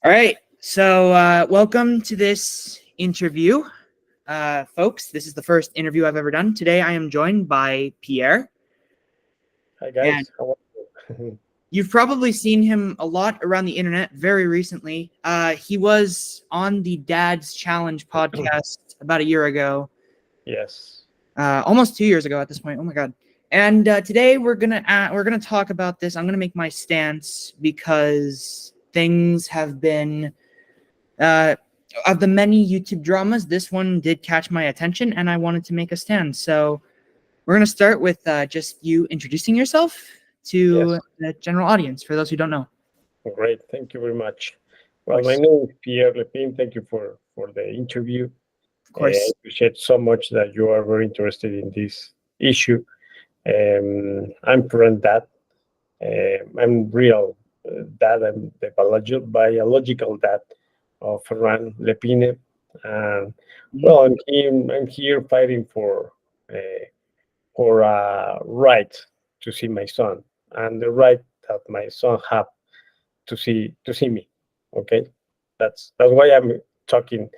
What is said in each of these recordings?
All right, so welcome to this interview, folks. This is the first interview I've ever done. Today I am joined by Pierre. Hi And guys, how are you? you've probably seen him a lot around the internet very recently. He was on the Dad's Challenge podcast about a year ago, Yes. almost 2 years ago at this point. Oh my God. And today we're gonna talk about this. I'm gonna make my stance because things have been of the many YouTube dramas, this one did catch my attention and I wanted to make a stand. So we're going to start with just you introducing yourself to Yes. the general audience, for those who don't know. Great. Thank you very much. Of Well, my course. name is Pierre Lepine. Thank you for the interview. Of I course. appreciate so much that you are very interested in this issue. I'm current dad. I'm real dad. I'm the biological dad of Ferran Lepine. And well, I'm here fighting for right to see my son and the right that my son have to see me. Okay, that's why I'm talking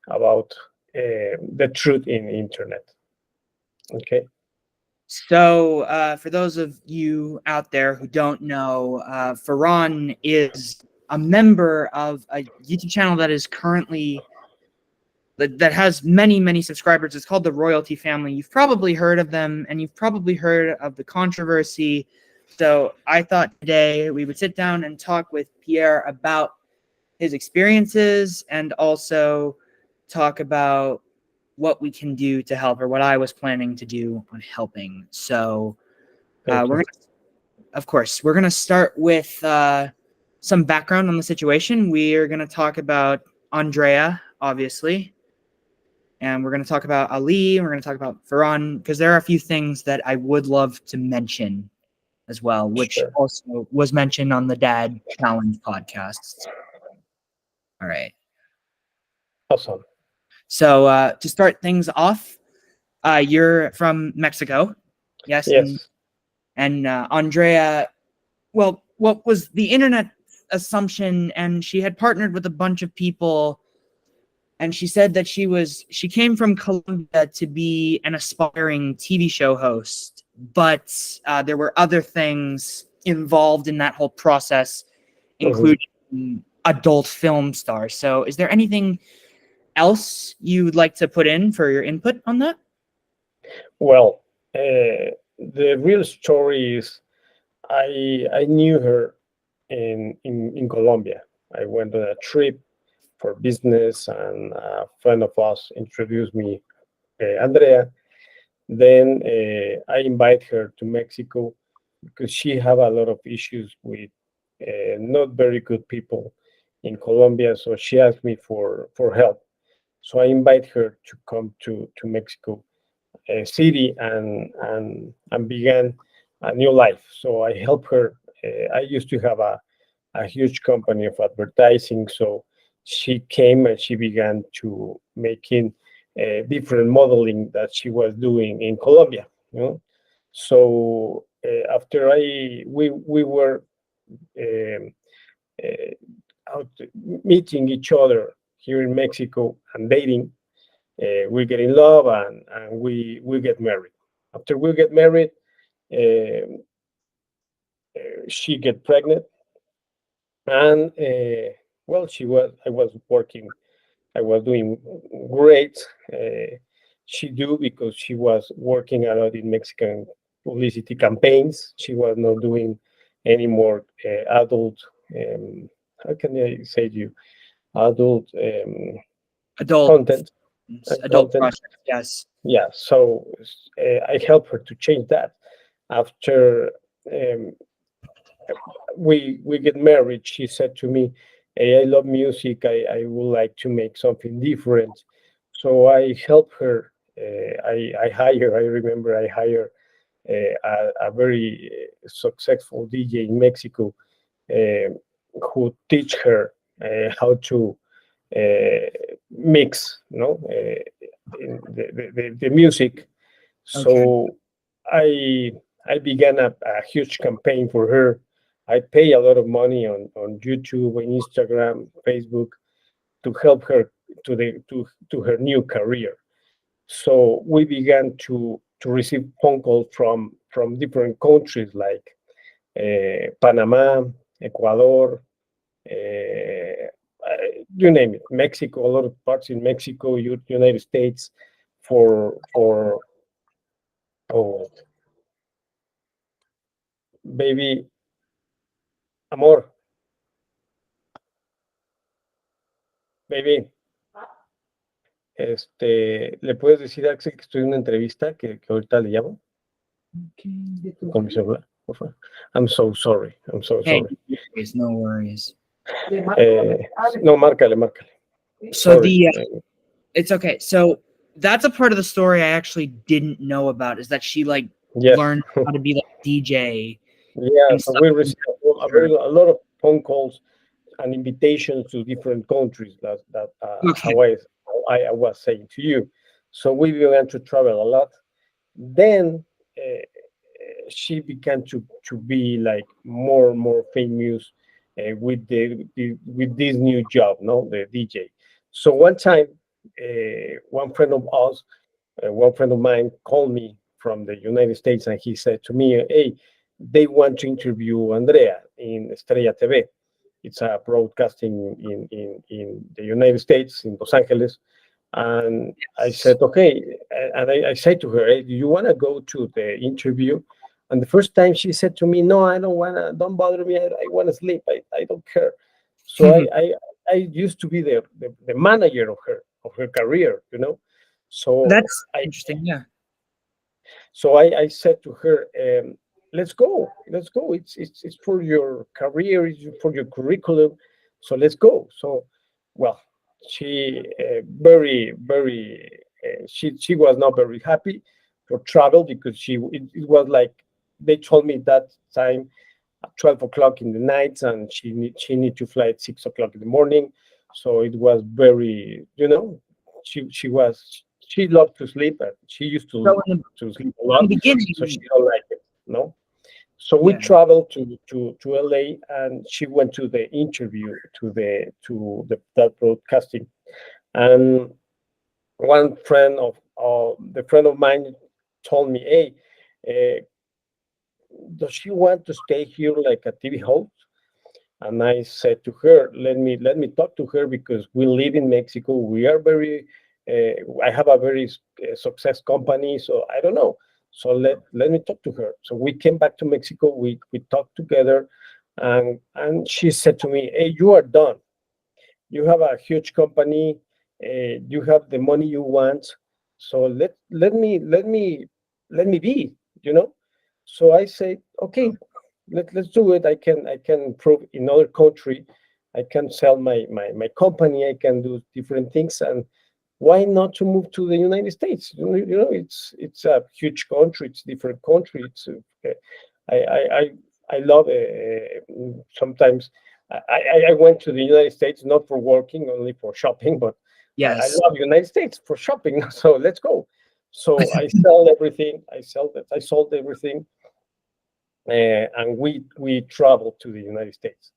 about the truth in internet. Okay. So for those of you out there who don't know, Ferran is a member of a YouTube channel that is currently that has many subscribers. It's called the Royalty Family. You've probably heard of them, and you've probably heard of the controversy. So I thought today we would sit down and talk with Pierre about his experiences and also talk about what we can do to help, or what I was planning to do on helping. So Thank you. we're gonna start with some background on the situation. We are gonna talk about Andrea, obviously, and we're going to talk about Ali, and we're going to talk about Ferran, because there are a few things that I would love to mention as well, which Sure. also was mentioned on the Dad Challenge podcasts. All right. Awesome. So to start things off, you're from Mexico, yes? Yes. And Andrea, well, what was the internet assumption? And she had partnered with a bunch of people. And she said that she came from Colombia to be an aspiring TV show host, but there were other things involved in that whole process, Mhm. including adult film stars. So is there anything else you would like to put in for your input on that? Well, the real story is I knew her in Colombia. I went on a trip for business, and a friend of us introduced me, Andrea. Then I invite her to Mexico because she have a lot of issues with not very good people in Colombia. So she asked me for help. So I invite her to come to Mexico City and began a new life. So I help her. I used to have a huge company of advertising, so she came and she began to making different modeling that she was doing in Colombia. So after we were um, out meeting each other here in Mexico and dating, we get in love, and we get married. After we get married, um she get pregnant, and well, I was working, I was doing great. She do because she was working a lot in Mexican publicity campaigns. She was not doing any more adult. How can I say to you? Adult Adult content and adult content. projects, yes. Yeah. So I helped her to change that. After um, we get married, she said to me, "Hey, I love music. I would like to make something different." So I help her. I remember I hire a very successful DJ in Mexico, uh, who teach her how to mix, in the music. Okay. So I I began a huge campaign for her. I pay a lot of money on YouTube, and Instagram, Facebook to help her to her new career. So we began to receive phone calls from different countries like Panama, Ecuador, you name it, Mexico, a lot of parts in Mexico, United States, for oh baby amor, baby. ¿Le puedes decir a Axel que estoy en una entrevista que ahorita le llamo con mi celular, por favor? I'm so sorry. I'm so Hey, sorry. no worries. No, márcale. So Sorry. it's okay. So that's a part of the story I actually didn't know about, is that she like Yes. learned how to be like DJ. Yeah, so we received a lot of phone calls and invitations to different countries that Okay. how I was saying to you. So we began to travel a lot. Then she began to be like more and more famous with with this new job, no, the DJ. So one time, one friend of us, one friend of mine called me from the United States, and he said to me, "Hey, they want to interview Andrea in Estrella TV. It's a broadcasting in the United States, in Los Angeles." And I said, okay. And I said to her, hey, do you want to go to the interview? And the first time she said to me, no, I don't want to, don't bother me. I want to sleep. I don't care. So I used to be the manager of her career, you know? So That's interesting. Yeah. so I said to her, let's go. It's for your career, it's for your curriculum. So let's go. So, well, she she was not very happy for travel because it was like they told me that time at 12 o'clock in the night, and she need to fly at 6 o'clock in the morning. So it was very, she loved to sleep, and she used So to sleep a in the lot, beginning, so she don't like it, no. So we yeah. traveled to LA, and she went to the interview to that broadcasting. And one friend of the friend of mine told me, hey, does she want to stay here like a TV host? And I said to her, let me talk to her, because we live in Mexico. We are very I have a very success company, so I don't know. So let me talk to her. So we came back to Mexico. We talked together, and she said to me, hey, you are done. You have a huge company. You have the money you want. So let me be, you know. So I say, okay, let's do it. I can prove in other country. I can sell my company. I can do different things. And why not to move to the United States? It's a huge country. It's a different country. It's I I I I love sometimes. I went to the United States not for working, only for shopping, but I Yes. love United States for shopping. So let's go. So I sell everything. I sold everything, and we traveled to the United States.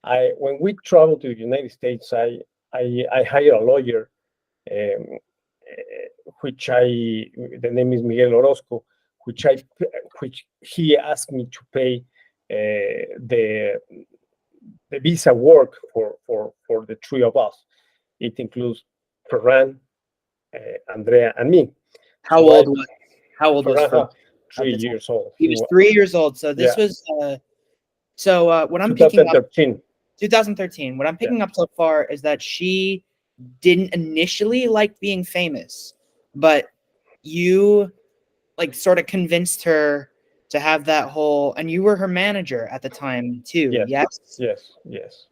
I When we traveled to the United States, I hired a lawyer, um, which the name is Miguel Orozco, which he asked me to pay the visa work for the three of us. It includes Ferran, Andrea, and me. How So old was Ferran Ferran? had 3 years old. He was 3 years old. So this Yeah. was what I'm picking up 2013. 2013. What I'm picking Yeah. up so far is that she didn't initially like being famous, but you like sort of convinced her to have that whole, and you were her manager at the time too. Yes. Yes. Yes.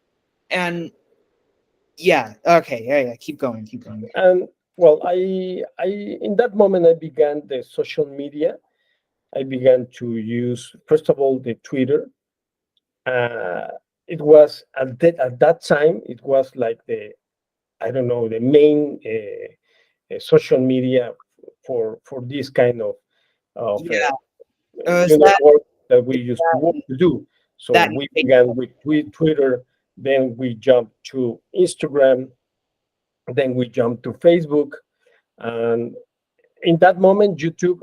And yeah, okay, yeah. Keep going. And well, I in that moment I began the social media. I began to use, first of all, the Twitter. Uh, it was at that time, it was like the, I don't know, the main social media for this kind of Yeah. work that we used that to do. So That we began with Twitter, then we jumped to Instagram, then we jumped to Facebook, and in that moment, YouTube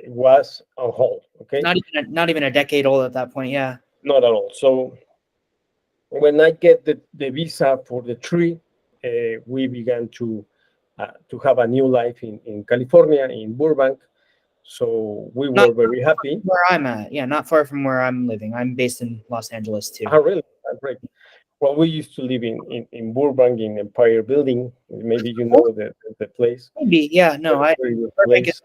was on hold. Okay, not even a decade old at that point. Yeah. not at all. So when I get the visa for the tree, we began to have a new life in California, in Burbank. So we Not were very happy. where I'm at. Yeah, not far from where I'm living. I'm based in Los Angeles too. Oh, really? Great. Well, we used to live in Burbank in Empire Building. Maybe you know the place. Maybe. Yeah. No. Very good Burbank place. is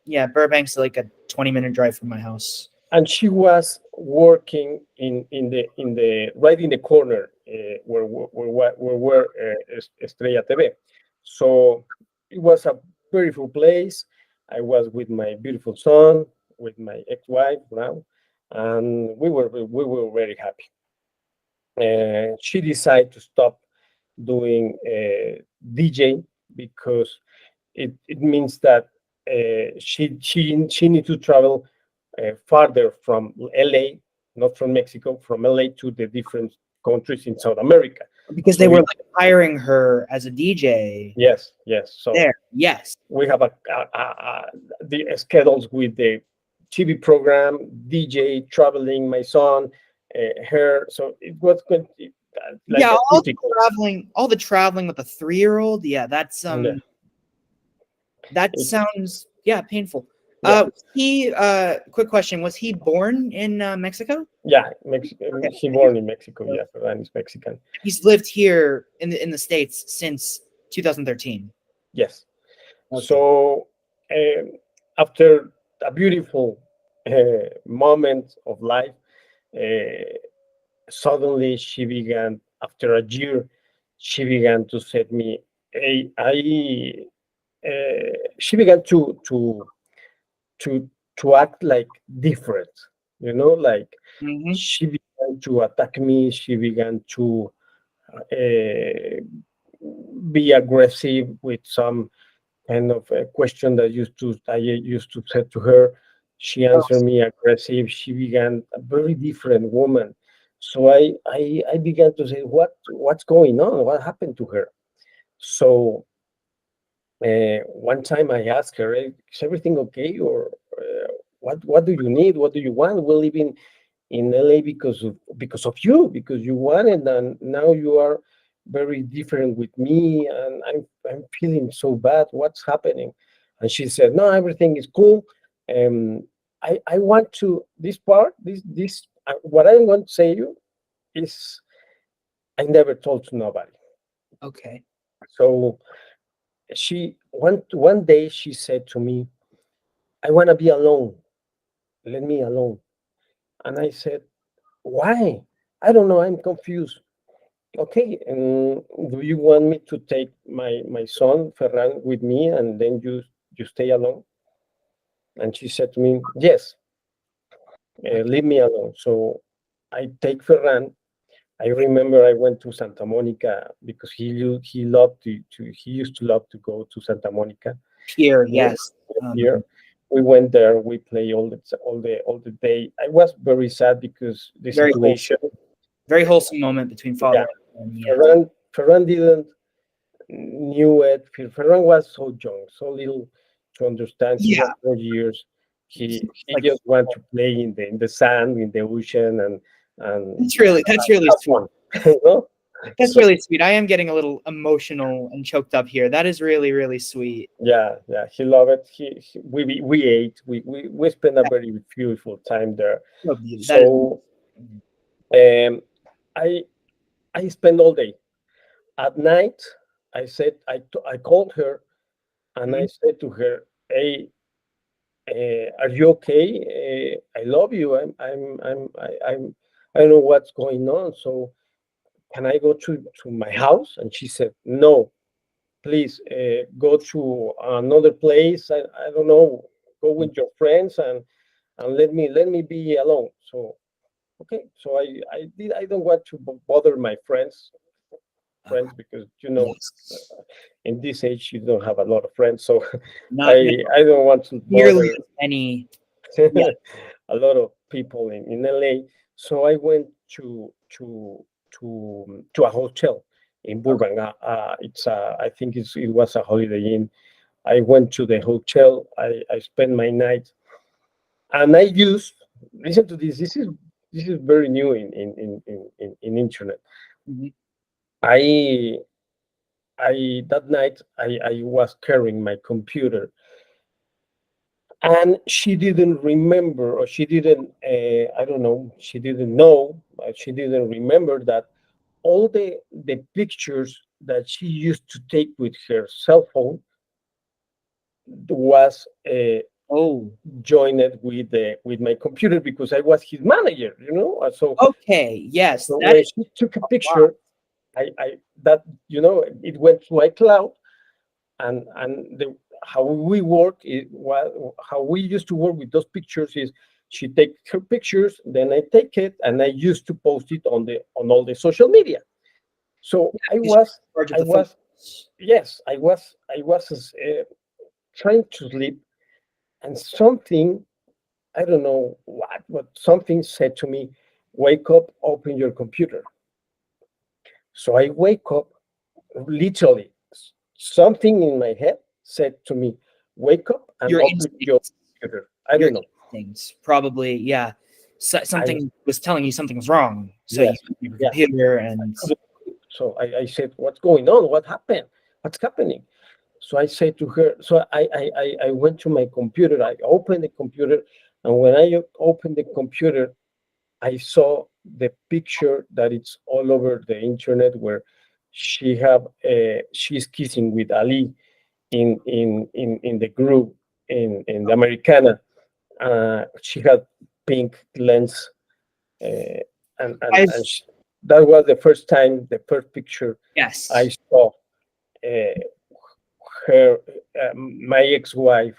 yeah. Burbank's like a 20-minute drive from my house. And she was working in the right in the corner where Estrella TV. So it was a beautiful place. I was with my beautiful son, with my ex-wife now, and we were very happy. She decided to stop doing DJ because it means that she need to travel farther from LA, not from Mexico, from LA to the different countries in South America. Because So they were like hiring her as a DJ. yes, yes. So There. Yes. we have the schedules with the TV program, DJ, traveling, my son, her. So it was good. Like Yeah. a All the traveling with a 3-year-old. Yeah. That's Yeah. That It's- sounds painful. Yeah. Quick question: was he born in Mexico? Yeah, he born in Mexico. Yeah, and he's Mexican. He's lived here in the States since 2013. Yes. Okay. So after a beautiful moment of life, suddenly she began. After a year, she began to set me. She began to act like different. Like Mhm. she began to attack me. She began to uh, be aggressive with some kind of a question that I used to say to her. She answered me aggressive. She began a very different woman. So I began to say, what's going on? What happened to her? So one time I asked her, is everything okay? Or what do you need? What do you want? We live in LA because of you, because you wanted, and now you are very different with me, and I'm feeling so bad. What's happening? And she said, no, everything is cool. Um, I want to this part, this what I'm going to say you is I never told to nobody. Okay. So she one day she said to me, I want to be alone. Let me alone. And I said, why? I don't know. I'm confused. Okay, do you want me to take my son Ferran with me, and then you stay alone? And she said to me, yes, leave me alone. So I take Ferran. I remember I went to Santa Monica because he loved he used to love to go to Santa Monica. Pierre, Yeah, yes. here we went there. We play all the day. I was very sad because the Very situation. Very wholesome moment between father Yeah, and son. Yeah. Ferran didn't knew it. Ferran was so young, so little to understand. He Yeah. was 4 years. He Like, just wanted to play in the sand, in the ocean, and that's really have sweet. fun. You know? That's So, really sweet. I am getting a little emotional and choked up here. That is really, really sweet. yeah, he loved it. We ate. We spent a very beautiful time there. So beautiful. That is So um, I I spent all day. At night, I called her and I said to her, "Hey, are you okay? I love you. I don't know what's going on. So can I go to my house?" And she said, "No, please go to another place. I don't know. Go with your friends and let me be alone." So okay. So I don't want to bother my friends because yes. in this age you don't have a lot of friends. So Not I don't want to nearly bother. as many Yeah. a lot of people in LA. So I went to a hotel in Okay. Burbank. I think it was a Holiday Inn. I went to the hotel. I spent my night, and I used, listen to this. This is very new in internet. Mhm. I I that night I was carrying my computer, and she didn't remember, or she didn't, I don't know, she didn't know, she didn't remember that all the pictures that she used to take with her cell phone was Oh, joined with my computer, because I was his manager, okay. Yes, So that when is she took a a lot. picture, I that it went to iCloud, and how we work is, how we used to work with those pictures is, she take her pictures, then I take it, and I used to post it on all the social media. So Yeah, because you're in charge of I the was photos. yes, I was trying to sleep, and something, I don't know what, but something said to me, wake up, open your computer. So I wake up, literally, something in my head said to me, wake up and Your open your instincts. computer. I Your don't know. instincts. Probably, yeah. So, I something was telling you something's wrong. So you Yes, opened your yeah. computer and So I said, what's going on? What happened? What's happening? So I said to her, so I went to my computer, I opened the computer, and when I opened the computer, I saw the picture that it's all over the internet, where she's kissing with Ali in the group in the Americana. She had pink lens, uh, and I've that was the first time, the first picture I yes. saw, uh, her, my ex-wife,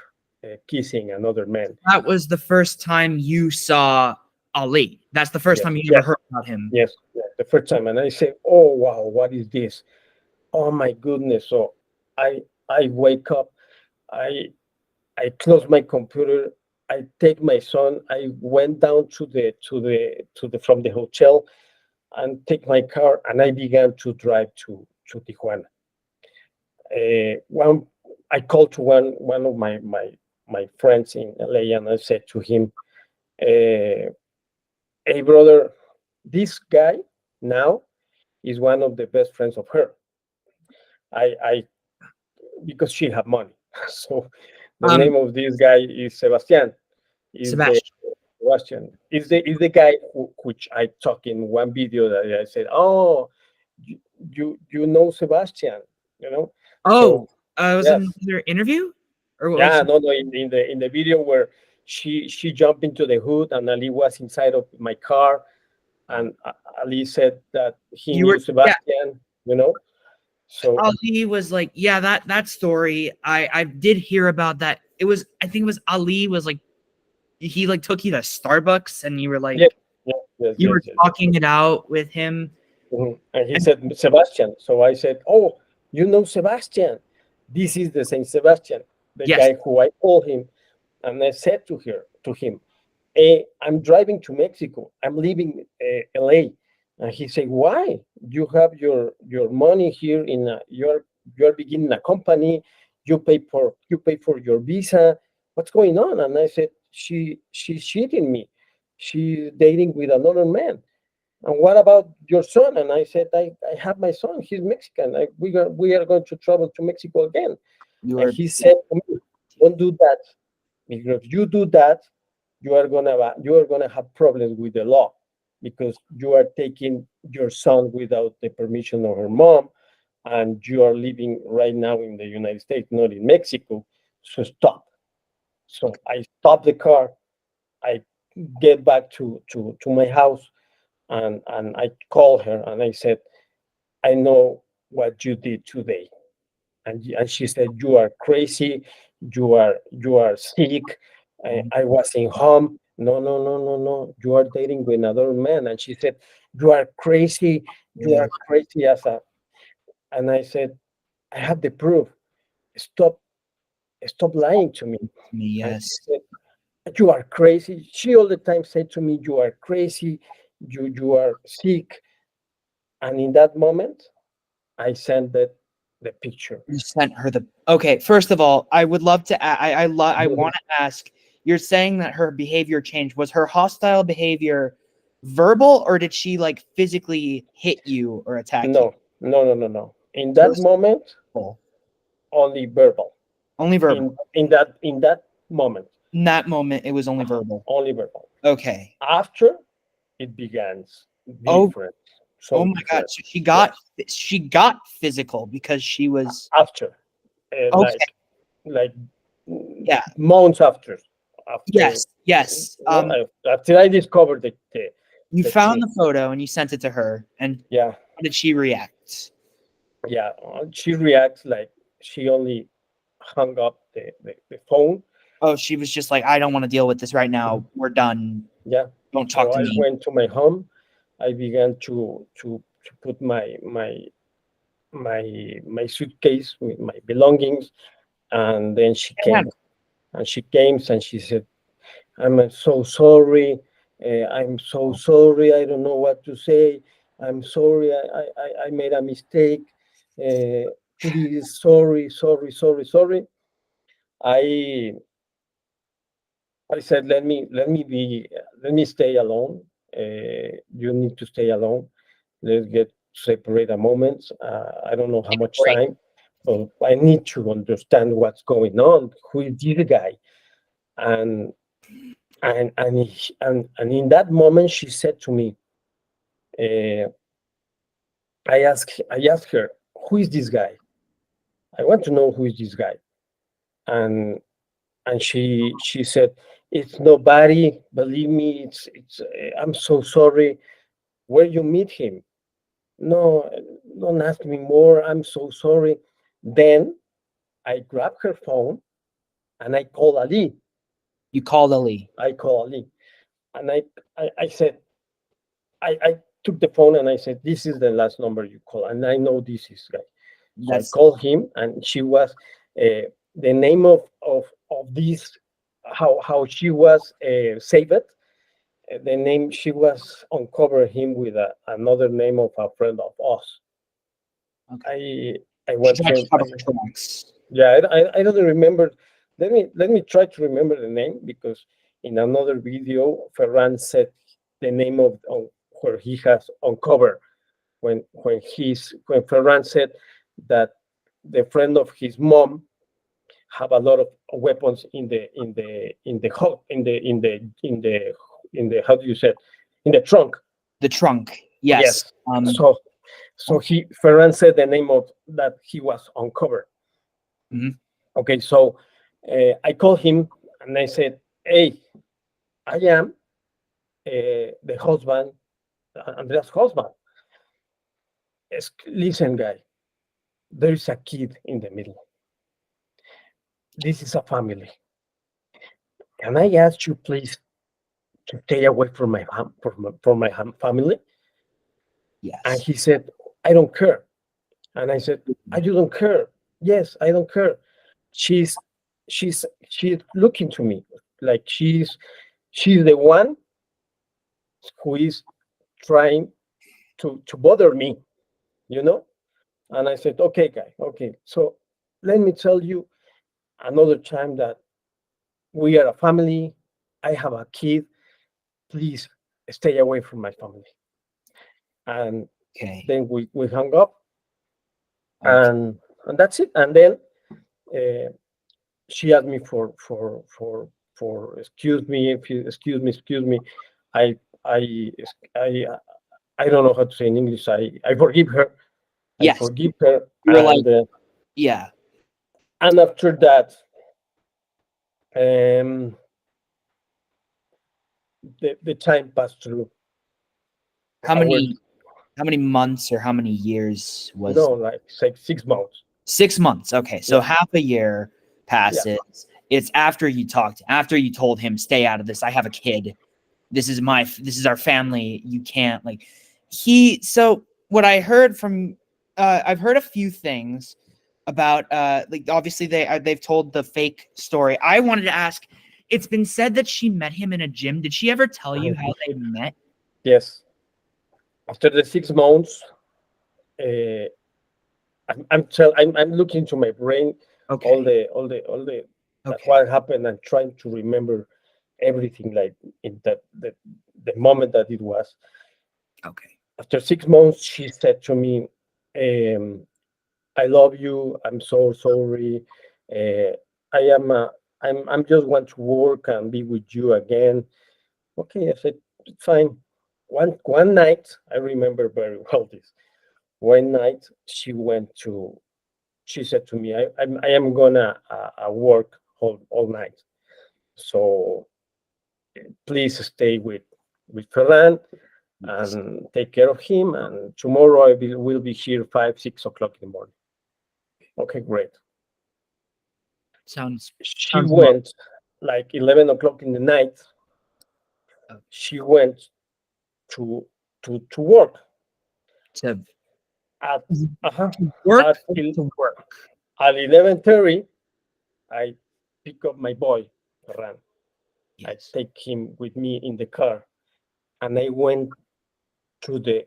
kissing another man. That was the first time you saw Ali. That's the first Yes, time you ever yes, heard about him. yes, yes, the first time, and I said, "Oh wow, what is this? Oh my goodness!" So I wake up, I I close my computer, I take my son, I went down to the from the hotel, and take my car, and I began to drive to Tijuana. One I called to one of my friends in LA, and I said to him, uh, "Hey brother, this guy now is one of the best friends of her. I Because she have money." So the Um, name of this guy is Sebastian. Is the Sebastian. Sebastian is the guy which I talk in one video, that I said, "Oh, you know Sebastian, you know." So Oh, was it yes, another interview, or what was? yeah, no, no, in the video where she jumped into the hood, and Ali was inside of my car, and Ali said that he You were? knew Yeah, Sebastian, you know. So Ali was like, yeah, that story. I did hear about that. It was, I think it was Ali was like, he like took you to Starbucks and you were yes, like, yes, yes, you yes, were yes, yes. talking it out with him. And he And said, Sebastian. So I said, oh, you know Sebastian. This is the same Sebastian, the yes, guy who I called him. And I said to him, I'm driving to Mexico. I'm leaving LA. And he said, why? You have your money here you're beginning a company. You pay for your visa. What's going on? And I said, she's cheating me. She's dating with another man. And what about your son? And I said, I have my son. He's Mexican. We are going to travel to Mexico again. you And were. he Yeah, said to me, don't do that. Because if you do that, you are gonna have problems with the law, because you are taking your son without the permission of her mom, and you are living right now in the United States, not in Mexico. So stop. So I stop the car. I get back to my house, and I called her, and I said, I know what you did today. And she said, you are crazy, you are sick. I was in home. No, no, no, no, no. You are dating with another man. And she said, you are crazy, you yeah, are crazy as a and I said, I have the proof. Stop, stop lying to me. me, And she yes. said, you are crazy. She all the time said to me, you are crazy, you are sick. And in that moment, I sent the picture. You sent her the okay. First of all, I would love to. I want to ask. You're saying that her behavior changed. Was her hostile behavior verbal, or did she like physically hit you or attack you? No, no, no, no, no. In that First moment, of all, only verbal. only verbal. In that moment, In that moment, it was only verbal. only verbal. Okay. After it begins Oh, different, oh so my God. different. So she Yes. got physical because she was After, okay. like Yeah. months after Yes. after I discovered You the found thing. the photo and you sent it to her. And Yeah, how did she react? yeah. She reacts like she only hung up the phone. Oh, she was just like, I don't want to deal with this right now. We're done. Yeah. Don't talk So to I me. went to my home. I began to put my suitcase with my belongings, and then she Yeah. came. And she came and she said, I'm so sorry. I'm so sorry. I don't know what to say. I'm sorry. I made a mistake. Please, sorry, sorry, sorry, sorry. I I said, let me stay alone. You need to stay alone. Let's get separate a moment. I don't know how much Great. time, but I need to understand what's going on. Who is this guy? And and in that moment, she said to me, uh, I asked her, who is this guy? I want to know who is this guy. And she said, it's nobody. Believe me, it's. I'm so sorry. Where you meet him? No, don't ask me more. I'm so sorry. Then I grabbed her phone and I called Ali. You called Ali. I called Ali, and I said, I took the phone and I said, this is the last number you call, and I know this is guy. So I That's called him, and she was the name of this, how she was saved. The name she was uncover him with another name of a friend of us. okay. I She went tried to from cover her tracks. yeah, I don't remember. Let me try to remember the name, because in another video Ferran said the name of where he has uncovered when Ferran said that the friend of his mom have a lot of weapons in the how do you say, in the trunk. The trunk. Yes. Yes. So he Ferran said the name of that he was uncovered. Mhm. Okay, so I called him and I said, hey, I am the husband, Andrea's husband. Listen, guy, there is a kid in the middle. This is a family. Can I ask you, please, to stay away from my family? And Yes. he said, I don't care. And I said, you don't care? Yes, I don't care. She's she's looking to me like she's the one who is trying to bother me, you know? And I said, okay, guy, okay. So let me tell you another time that we are a family. I have a kid. Please stay away from my family. And Okay. then we hung up, Okay. and that's it. And then uh, she asked me for excuse me, if you excuse me. I I I I don't know how to say in English. I forgive her. I Yes. forgive her, You were like, yeah. and after that, um, the time passed through. How Our many months or how many years was no, like 6 months. 6 months? Okay. So Yeah, half a year yeah, passes. It's after you told him, stay out of this. I have a kid. This is our family. You can't like so what I heard from I've heard a few things about like obviously they've told the fake story. I wanted to ask, It's been said that she met him in a gym. Did she ever tell you how they met? Yes. After the 6 months, uh, I'm looking to my brain Okay. all the Okay. what happened and trying to remember everything like in the moment that it was. Okay. After 6 months, she said to me, um, "I love you. I'm so sorry. Uh, I am. I'm just want to work and be with you again." Okay, I said it's fine. One night, I remember very well this. One night, she said to me, I am gonna work all night. So please stay with Ferran Yes. and take care of him. And tomorrow will be here 5, 6 o'clock in the morning. Okay, great. Sounds She sounds lo- went like 11 o'clock in the night. uh, She went to work to at uh work at or to work. at 11:30. I pick up my boy, Ferran. I Yes. take him with me in the car, and I went to the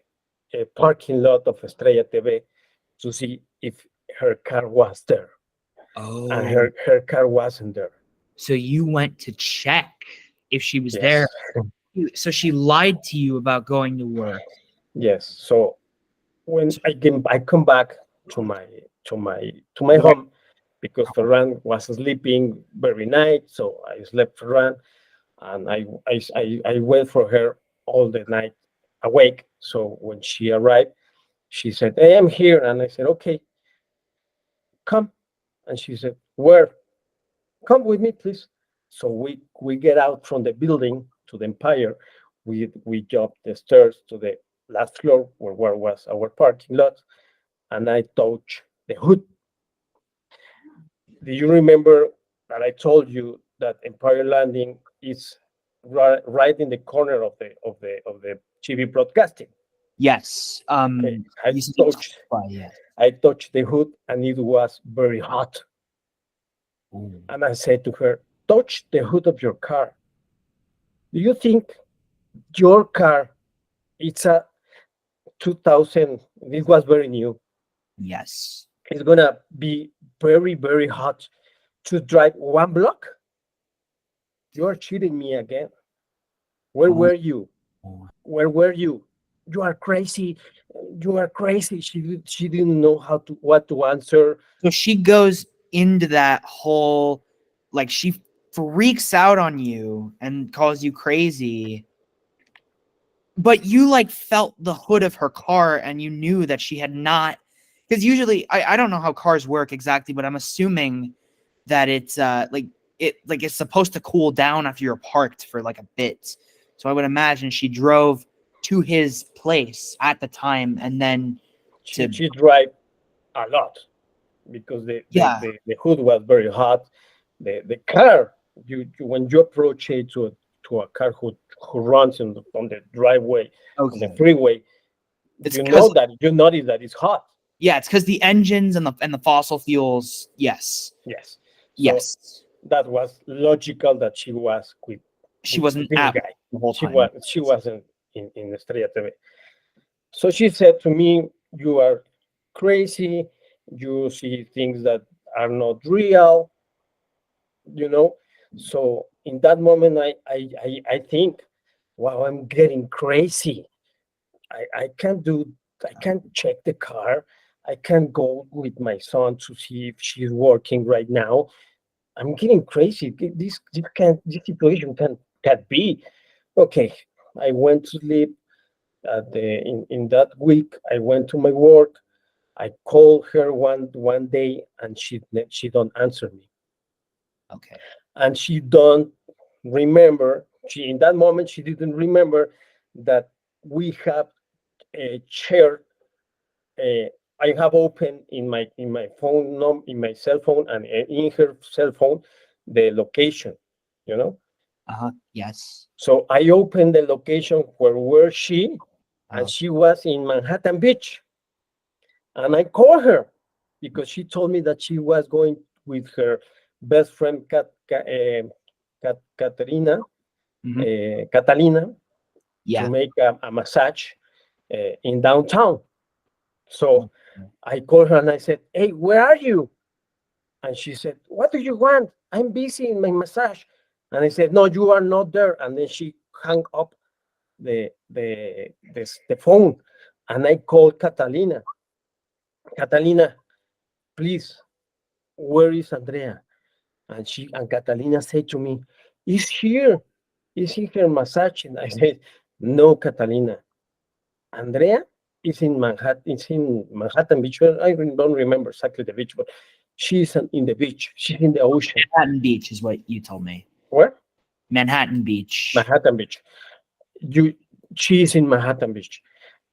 parking lot of Estrella TV to see if her car was there, and Oh, her car wasn't there. so you went to check if she was there. Yes, So she lied to you about going to work. yes. So when So, I come back to my right. home because Ferran was sleeping very night, so I slept Ferran, and I wait for her all the night awake. So when she arrived, she said, "Hey, I'm here," and I said, "Okay, come." And she said, "Where?" "Come with me, please." So we get out from the building to the Empire. We jump the stairs to the last floor where was our parking lot, and I touch the hood. Do you remember that I told you that Empire Landing is right in the corner of the TV broadcasting? Yes. Okay, You said it's close by, yes. I touched the hood and it was very hot. Ooh. And I said to her, "Touch the hood of your car. Do you think your car, it's a 2000, this was very new, Yes. it's gonna be very, very hot to drive 1 block? You are cheating me again. Where Oh. were you? Where were you? You are crazy. You are crazy." She didn't know what to answer. So she goes into that whole, like, she freaks out on you and calls you crazy. But you like felt the hood of her car and you knew that she had not, because usually I don't know how cars work exactly, but I'm assuming that it's like it's supposed to cool down after you're parked for like a bit. So I would imagine she drove to his place at the time and then She to she drive a lot because yeah. the hood was very hot. The car, when you approach it to a car who runs on the driveway, on the Okay. freeway, It's because you notice that it's hot. yeah, it's because the engines and the fossil fuels. Yes. Yes. So Yes. that was logical that she was She with wasn't this at guy. the whole time. She wasn't in Estrella TV. So she said to me, "You are crazy. You see things that are not real, you know." So in that moment, I think, wow, I'm getting crazy. I can't do. I can't check the car. I can't go with my son to see if she's working right now. I'm getting crazy. This situation can't be. Okay, I went to sleep. In that week, I went to my work. I called her one day, and she don't answer me, Okay. and she don't remember. She in that moment she didn't remember that we have a chair. Uh, I have opened in my phone in my cell phone and in her cell phone the location, you know. Yes. So I opened the location where were she, and Oh. she was in Manhattan Beach. And I called her because she told me that she was going with her best friend, Katerina, Mhm. Catalina, to Yeah. make a massage in downtown. So I called her and I said, "Hey, where are you?" And she said, "What do you want? I'm busy in my massage." And I said, "No, you are not there." And then she hung up the phone, and I called Catalina. Catalina, please, where is Andrea? And Catalina said to me, "Is here. Is he here massaging?" I said, "No, Catalina. Andrea is in Manhattan. It's in Manhattan Beach. Well, I don't remember exactly the beach, but she's in the beach. She's in the ocean. Manhattan Beach is what you told me. Where? Manhattan Beach. Manhattan Beach. You. She is in Manhattan Beach."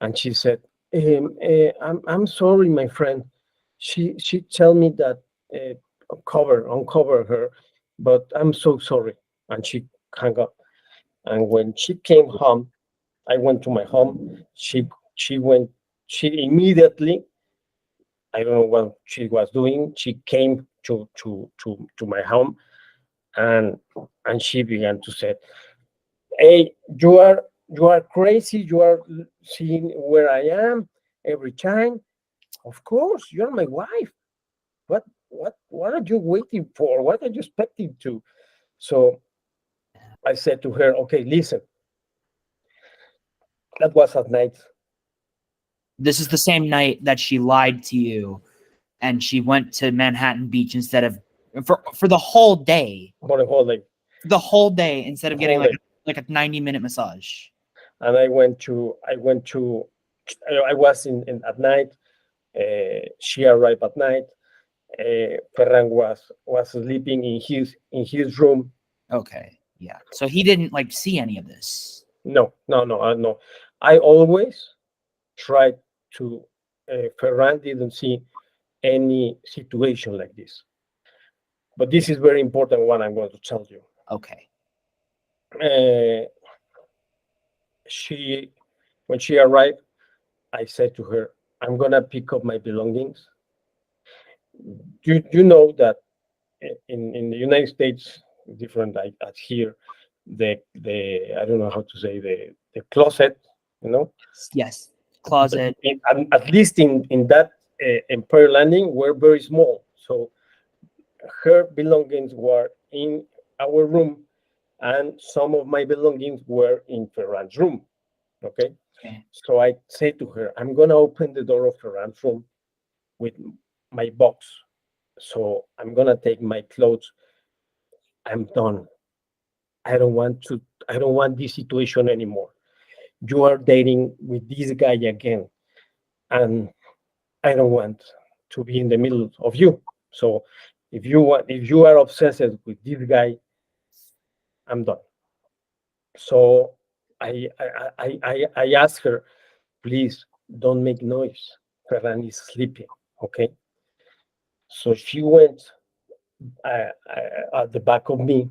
And she said, I'm sorry, my friend. She tell me that uncover her, but I'm so sorry." And she hung up. And when she came home, I went to my home. She went. She immediately. I don't know what she was doing. She came to my home, and she began to say, "Hey, you are crazy. You are seeing where I am every time. Of course, you're my wife. What are you waiting for? What are you expecting to?" So I said to her, "Okay, listen. That was at night This is the same night that she lied to you and she went to Manhattan Beach instead of for the whole day. for the whole day. The whole day instead The of getting whole day. like a 90-minute massage. And I was in at night. She arrived at night. Ferran was sleeping in his room. Okay. Yeah. So he didn't like see any of this. No, no, no, no. I always tried to. Ferran didn't see any situation like this. But this is very important. What I'm going to tell you. Okay. Uh, she, when she arrived, I said to her, "I'm gonna pick up my belongings." You know that in the United States, different like as here, the I don't know how to say the closet, you know, Yes. Closet. at least in that Empire Landing were very small. So her belongings were in our room, and some of my belongings were in Ferran's room. Okay, Okay. so I say to her, "I'm gonna open the door of Ferran's room with my box. So I'm gonna take my clothes. I'm done. I don't want to. I don't want this situation anymore. You are dating with this guy again, and I don't want to be in the middle of you. So if you are obsessed with this guy, I'm done." So I asked her, "Please don't make noise. Ferran is sleeping." Okay. So she went at the back of me.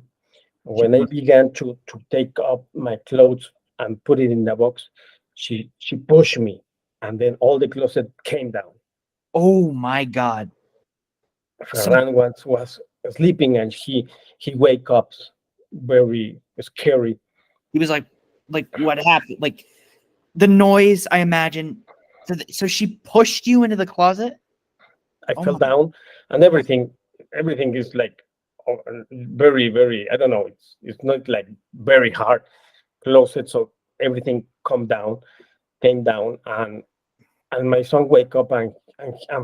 When I began to take up my clothes and put it in the box, she pushed me, and then all the closet came down. Oh my God. So Ferran was sleeping, and he wake up very scary. he was like what happened? Like the noise, I imagine. So she pushed you into the closet? I Oh fell my. down, and everything is like very very. I don't know. It's not like very hard closet, so everything came down, and my son wake up, and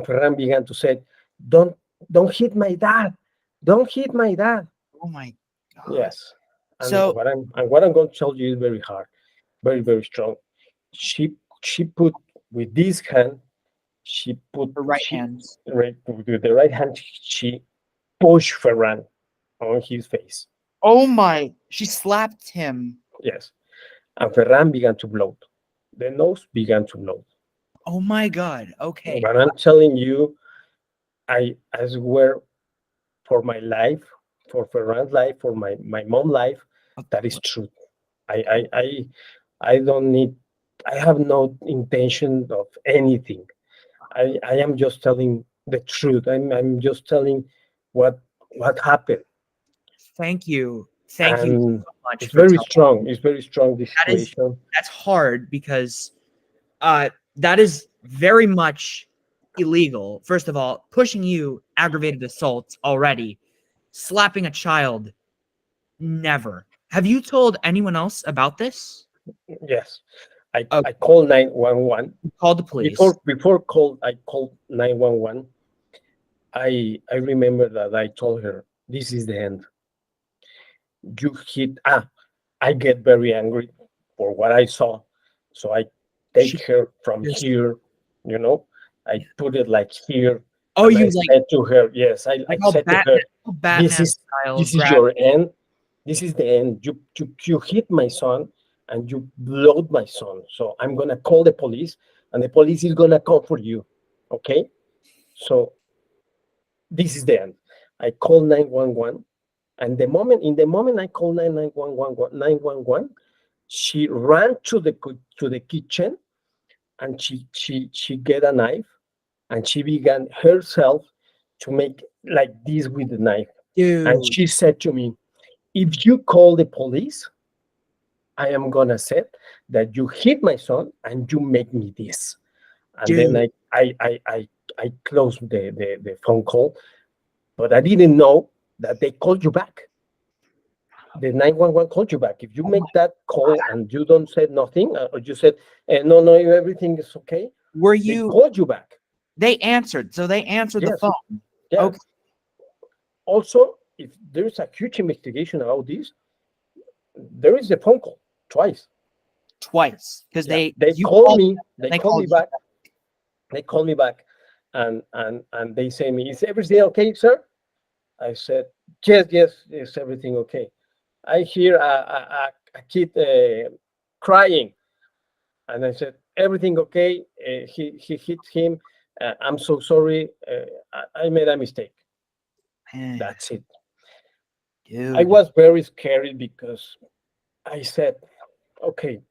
Ferran began to say, "Don't don't hit my dad, don't hit my dad." Oh my God. Yes, and So what I'm going to tell you is very hard, very very strong. She put with this hand, she put her right she hand. right with the right hand, she pushed Ferran on his face. Oh my. She slapped him. Yes, and Ferran began to blow. The nose began to blow. Oh my God. Okay. But I'm telling you, I swear for my life, for Ferran's life, for my mom life, that is true. I I I I don't need. I have no intention of anything. I am just telling the truth. I'm just telling what what happened. Thank you. Thank you and so much it's for very telling. strong. It's very strong That is discretion. that's hard because that is very much illegal. First of all, pushing you, aggravated assault already, slapping a child, never. Have you told anyone else about this? Yes, Oh, I called 911 you called the police. I called 911. I remember that I told her this is the end. You hit I get very angry for what I saw. So I She take her from just, here, you know. I put it like here, oh, and I you like said to her, yes, I how said to her, this Batman is style this is grab. your end. This is the end. You hit my son and you blowed my son. So I'm gonna call the police, and the police is gonna come for you. Okay? So this is the end. I call 911, and the moment I call 911, she ran to the kitchen, and she get a knife, and she began herself to make like this with the knife. And Dude, she said to me, if you call the police, I am gonna say that you hit my son and you make me this. And then dude, I closed the phone call, but I didn't know that they called you back. The 911 called you back. If you oh my make that call God. and you don't say nothing, or you said, no, no, everything is okay, Were they you, called you back. they answered, so they answered the Yes, phone. yes. Okay, Also, if there is a huge investigation about this, there is a phone call twice. twice. Because Yeah, they, they you call called, me, they they call me called you. back, they call me back, and they say me, is everything okay, sir? I said, yes, yes, is everything okay? I hear a kid crying, and I said, everything okay? He hit him. I'm so sorry. I made a mistake. Man, That's it. I dude, was very scared because I said, okay,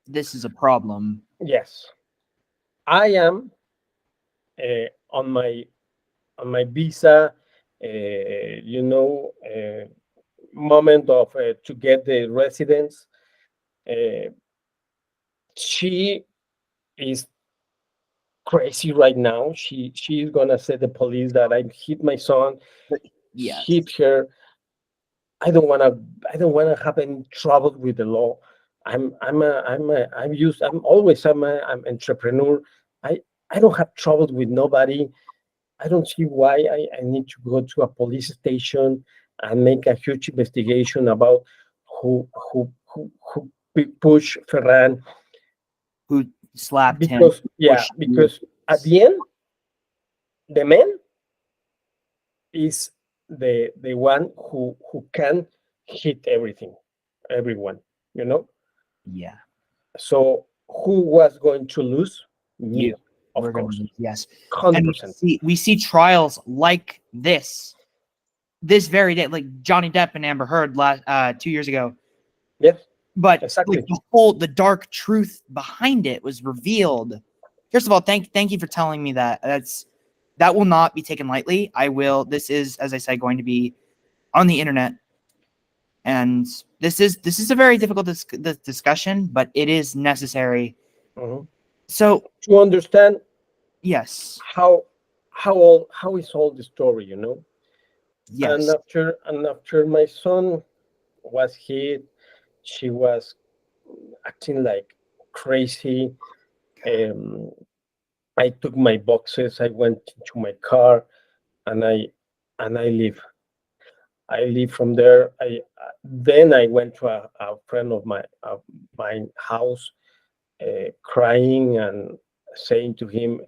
this is a problem. yes, I am on my visa, moment of to get the residence. Uh, she is crazy right now. She's gonna say the police that I hit my son, But yes, hit her. I don't wanna have any trouble with the law. I'm entrepreneur. I I don't have trouble with nobody. I don't see why I need to go to a police station and make a huge investigation about who push Ferran, who slapped him, because yeah, pushed you. because at the end the man is the one who can hit everyone, you know. Yeah, So who was going to lose? you. Me, We're of gonna course, yes, and 100%. we see trials like this very day, like Johnny Depp and Amber Heard last 2 years ago. Yes, But like exactly. the dark truth behind it was revealed. First of all, thank you for telling me that. That will not be taken lightly. I will. This is, as I said, going to be on the internet, and this is a very difficult discussion, but it is necessary. Mhm. So To understand yes, how how is all the story, you know. And yes, after my son was hit, she was acting like crazy. um, I took my boxes, I went to my car, and I leave from there. I Then I went to a friend of my house, crying and saying to him,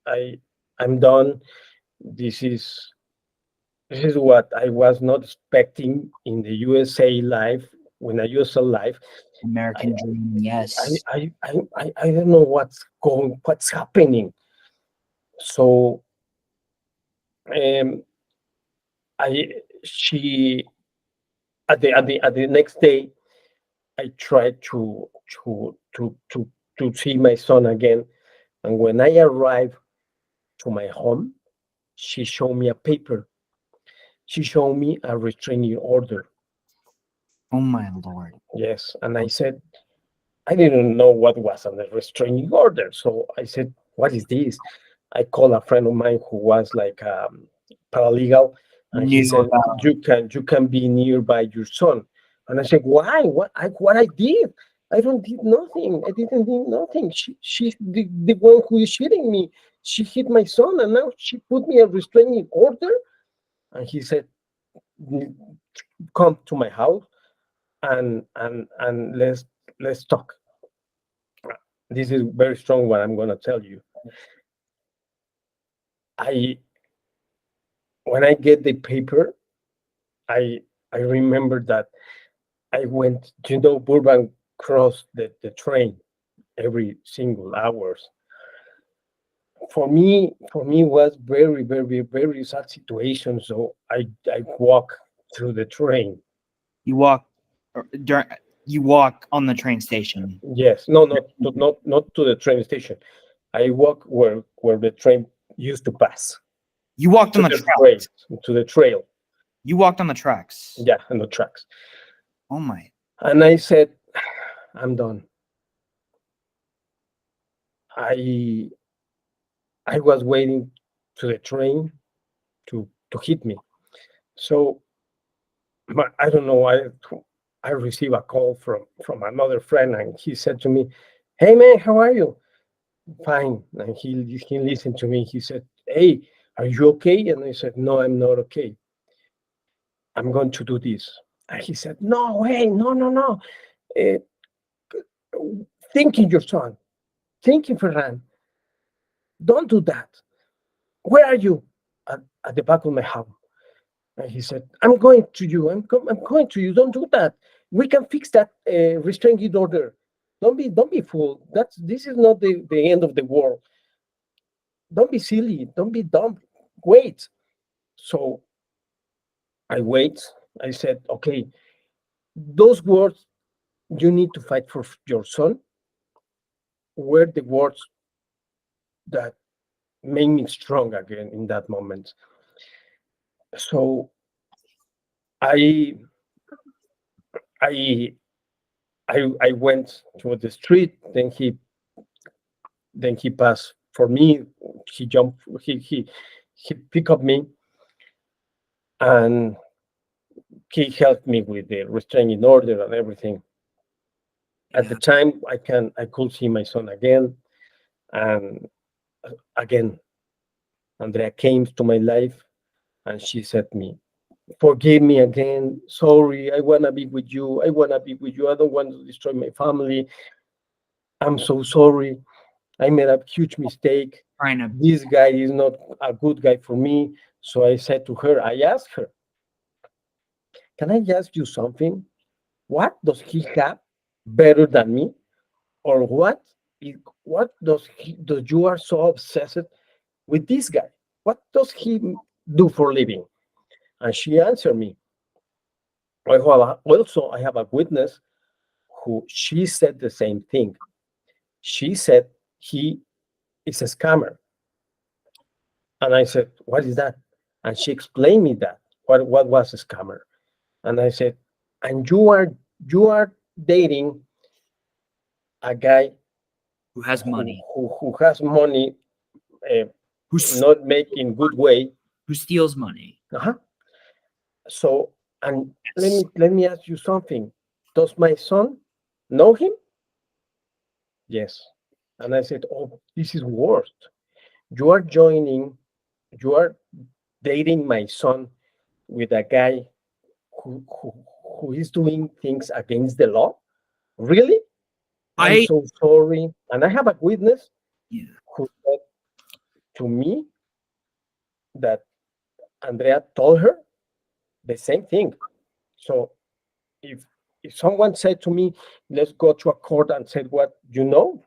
I I'm done. This is This is what I was not expecting in the USA life. When I USA life, I American dream. Yes, I don't know what's happening. So um, I she at the next day I tried to see my son again, and when I arrived to my home, she showed me a paper. she showed me a restraining order. Oh my lord. Yes, and I said, I didn't know what was a restraining order. So I said, what is this? I called a friend of mine who was like paralegal, and he Knew said, about. you can be nearby your son. And I said, why? What I did? I don't did nothing. I didn't do nothing. She's the one who is cheating me. She hit my son, and now she put me a restraining order. And he said, come to my house and let's talk. This is very strong what I'm gonna tell you. I when I get the paper, I I remember that I went, Burbank crossed the train every single hours. For me was very, very, very sad situation. So I walk through the train. You walk during. You walk on the train station. Yes, no, not to the train station. I walk where the train used to pass. You walked on To the the trail, tracks. to the trail. You walked on the tracks. Yeah, and the tracks. Oh my. And I said, I'm done. I I was waiting to the train to hit me. So but I don't know. I received a call from another friend, and he said to me, "Hey man, how are you?" Fine. And he listened to me. He said, "Hey, are you okay?" And I said, "No, I'm not okay. I'm going to do this." And he said, "No way, no, no, no. Uh, thinking your son, thinking Ferran, don't do that. Where are you?" At the back of my house. And he said, "I'm going to you. I'm going to you. Don't do that. We can fix that restraining order. Don't be fool. This is not the end of the world. Don't be silly. Don't be dumb. Wait." So I wait. I said, "Okay, those words you need to fight for your son were the words that made me strong again in that moment." So I I I went to the street. Then he passed for me. He jumped. He picked up me, and he helped me with the restraining order and everything. At the Yeah. time, I could see my son again, and again, Andrea came to my life, and she said me, "Forgive me again. Sorry. I wanna be with you. I wanna be with you. I don't want to destroy my family. I'm so sorry. I made a huge mistake. Trying to. This guy is not a good guy for me." So I said to her, I asked her, "Can I ask you something? What does he have better than me? Or what does you are so obsessed with this guy? What does he do for living?" And she answered me, Also, I have a witness who she said the same thing. She said he is a scammer. And I said, "What is that?" And she explained me that what was a scammer. And I said, "And you are dating a guy Who has who money? who has money, uh, Who's not making good way." who steals money? Uh-huh. So, and let Yes. me let me ask you something. Does my son know him? Yes. And I said, "Oh, this is worse. You are joining, you are dating my son with a guy who who, who is doing things against the law? Really? I'm I. so sorry." And I have a witness Yeah. who said to me that Andrea told her the same thing. So if if someone said to me, "Let's go to a court and said what you know,"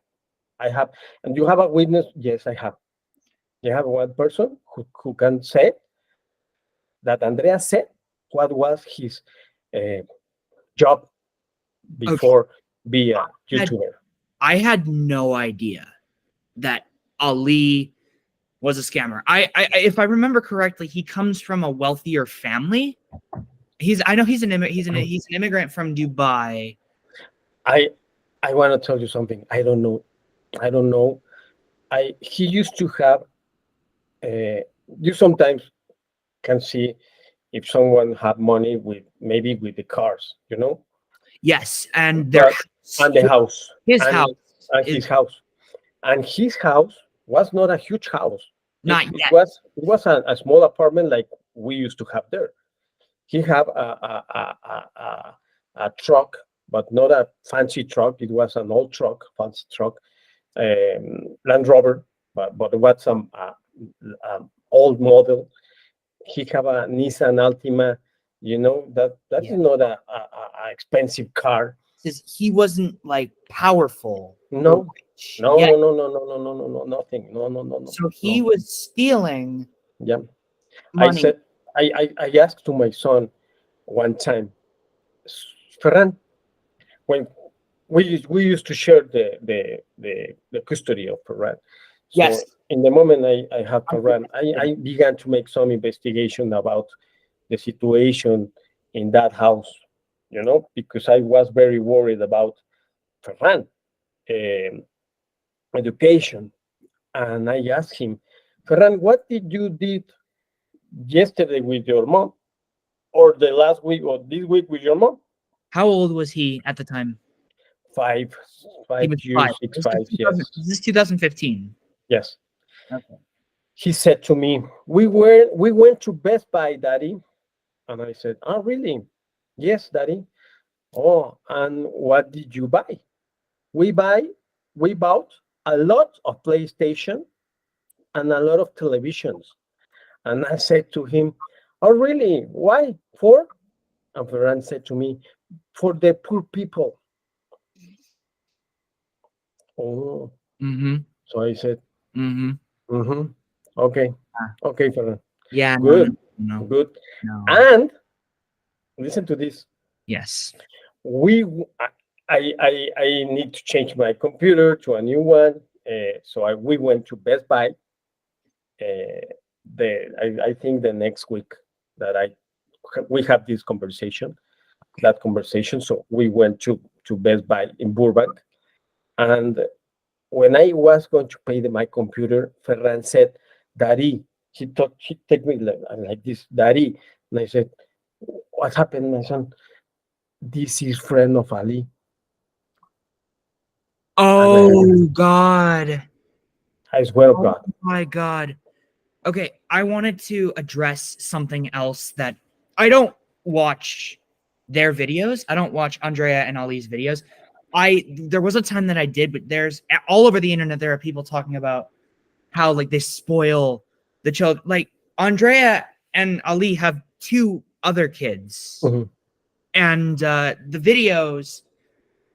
I have, and you have a witness. Yes, I have. You have one person who can say that Andrea said what was his uh, job Okay. before be a I had, YouTuber. I had no idea that Ali was a scammer. If I remember correctly, he comes from a wealthier family. I know he's an immigrant from Dubai. I want to tell you something. I don't know. I don't know. He used to have. You sometimes can see if someone had money with maybe with the cars, you know, Yes, and their but house, and the house his and house and is his house, and his house was not a huge house. It, not it yet. was it was a small apartment like we used to have there. He have a truck, but not a fancy truck. It was an old truck, fancy truck, Land Rover, but it was some old model. He have a Nissan Altima. You know that is Yeah. not a expensive car. He wasn't like powerful or No, rich no, yet. no, no, no, no, no, no, no, no, nothing. No, no, no, no, So he no. was stealing Yeah. I money. said, I asked to my son one time, Ferran, when we used to share the custody of Ferran. So Yes. in the moment I have Ferran, I began to make some investigation about the situation in that house, you know, because I was very worried about Ferran education. And I asked him, Ferran, what did you did yesterday with your mom, or the last week, or this week with your mom? How old was he at the time? Five, He five was five. years, six, five, yes, This is 2015. yes. Okay. He said to me, we went to Best Buy, Daddy. And I said, oh, really? Yes, Daddy. Oh, and what did you buy? We buy, we bought a lot of PlayStation and a lot of televisions. And I said to him, oh, really? Why? For? And Ferran said to me, for the poor people. Oh, Mm-hmm. so I said, Mm-hmm. mm-hmm. Okay, okay, Ferran. Yeah, no, no, Good, no, good. no. And listen to this. Yes. We, I need to change my computer to a new one. So we went to Best Buy. I think the next week that we have this conversation, that conversation. So we went to Best Buy in Burbank, and when I was going to pay my computer, Ferran said, "Daddy," he take me like this, "Daddy," and I said, "What happened, my son?" This is friend of Ali, and Oh God. I swear to Oh God. my God. Okay, I wanted to address something else that I don't watch their videos. I don't watch Andrea and Ali's videos. There was a time that I did, but there's all over the internet there are people talking about how like they spoil the children. Like Andrea and Ali have two other kids, Mhm. and the videos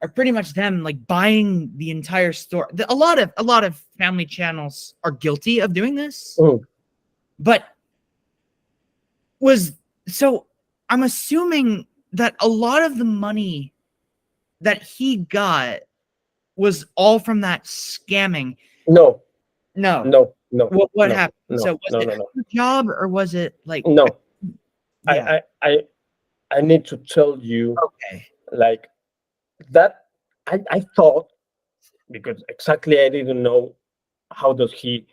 are pretty much them like buying the entire store. A lot of family channels are guilty of doing this, Mhm. but was so I'm assuming that a lot of the money that he got was all from that scamming. No, No. no, no, What no, happened? So no, was no, it no, no, a job or was it like no. yeah, I need to tell you okay. like that. I thought, because exactly I didn't know how does he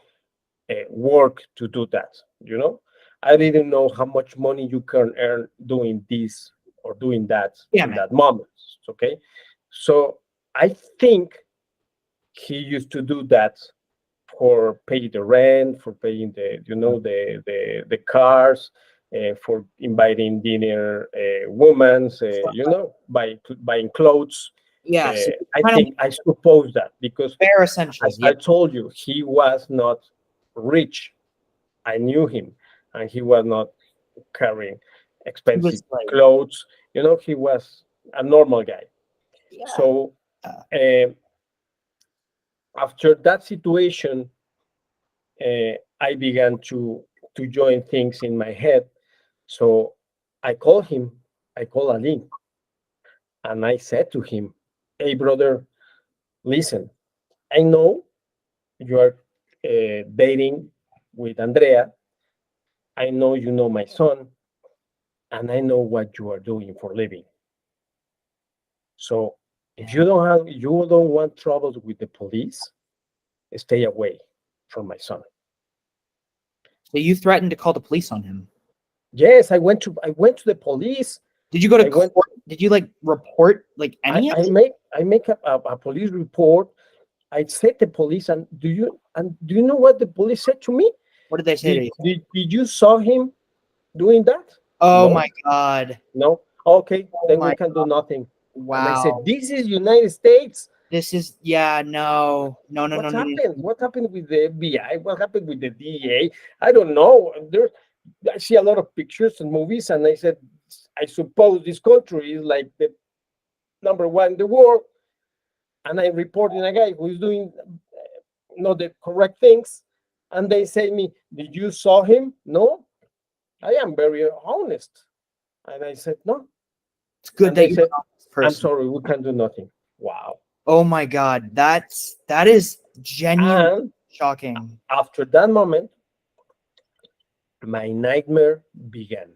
work to do that. You know, I didn't know how much money you can earn doing this or doing that Yeah, in man. that moment. Okay, so I think he used to do that for paying the rent, for paying the the cars, for inviting dinner, women, buying clothes. Yeah, so I kind of think I suppose that because, bare as essentials. Yeah. I told you, he was not rich. I knew him, and he was not carrying He expensive was like clothes. You know, he was a normal guy. yeah. So after that situation, I began to join things in my head. So I called him. I called Ali, and I said to him, "Hey, brother, listen. I know you are dating with Andrea. I know you know my son, and I know what you are doing for a living. So if Yeah. you don't want troubles with the police, stay away from my son. So you threatened to call the police on him. Yes, I went to the police. Did you go to I went court? Did you like report like any of it? I make a police report. I said the police, and do you know what the police said to me? What did they say to you? Did you saw him doing that? Oh No, my God. no. Okay, Oh then we my can do nothing. And I said, wow. this is United States. This is yeah, no. No, no, no, What's no, no. happened? What happened with the FBI? What happened with the DEA? I don't know. I see a lot of pictures and movies, and I said, I suppose this country is like the number one in the world, and I'm reporting a guy who is doing not the correct things, and they say me, did you saw him? No, I am very honest, and I said no, It's good and they that you're said, not this I'm person. sorry, we can do nothing. Wow. Oh my God. That is genuinely And shocking. after that moment, my nightmare began.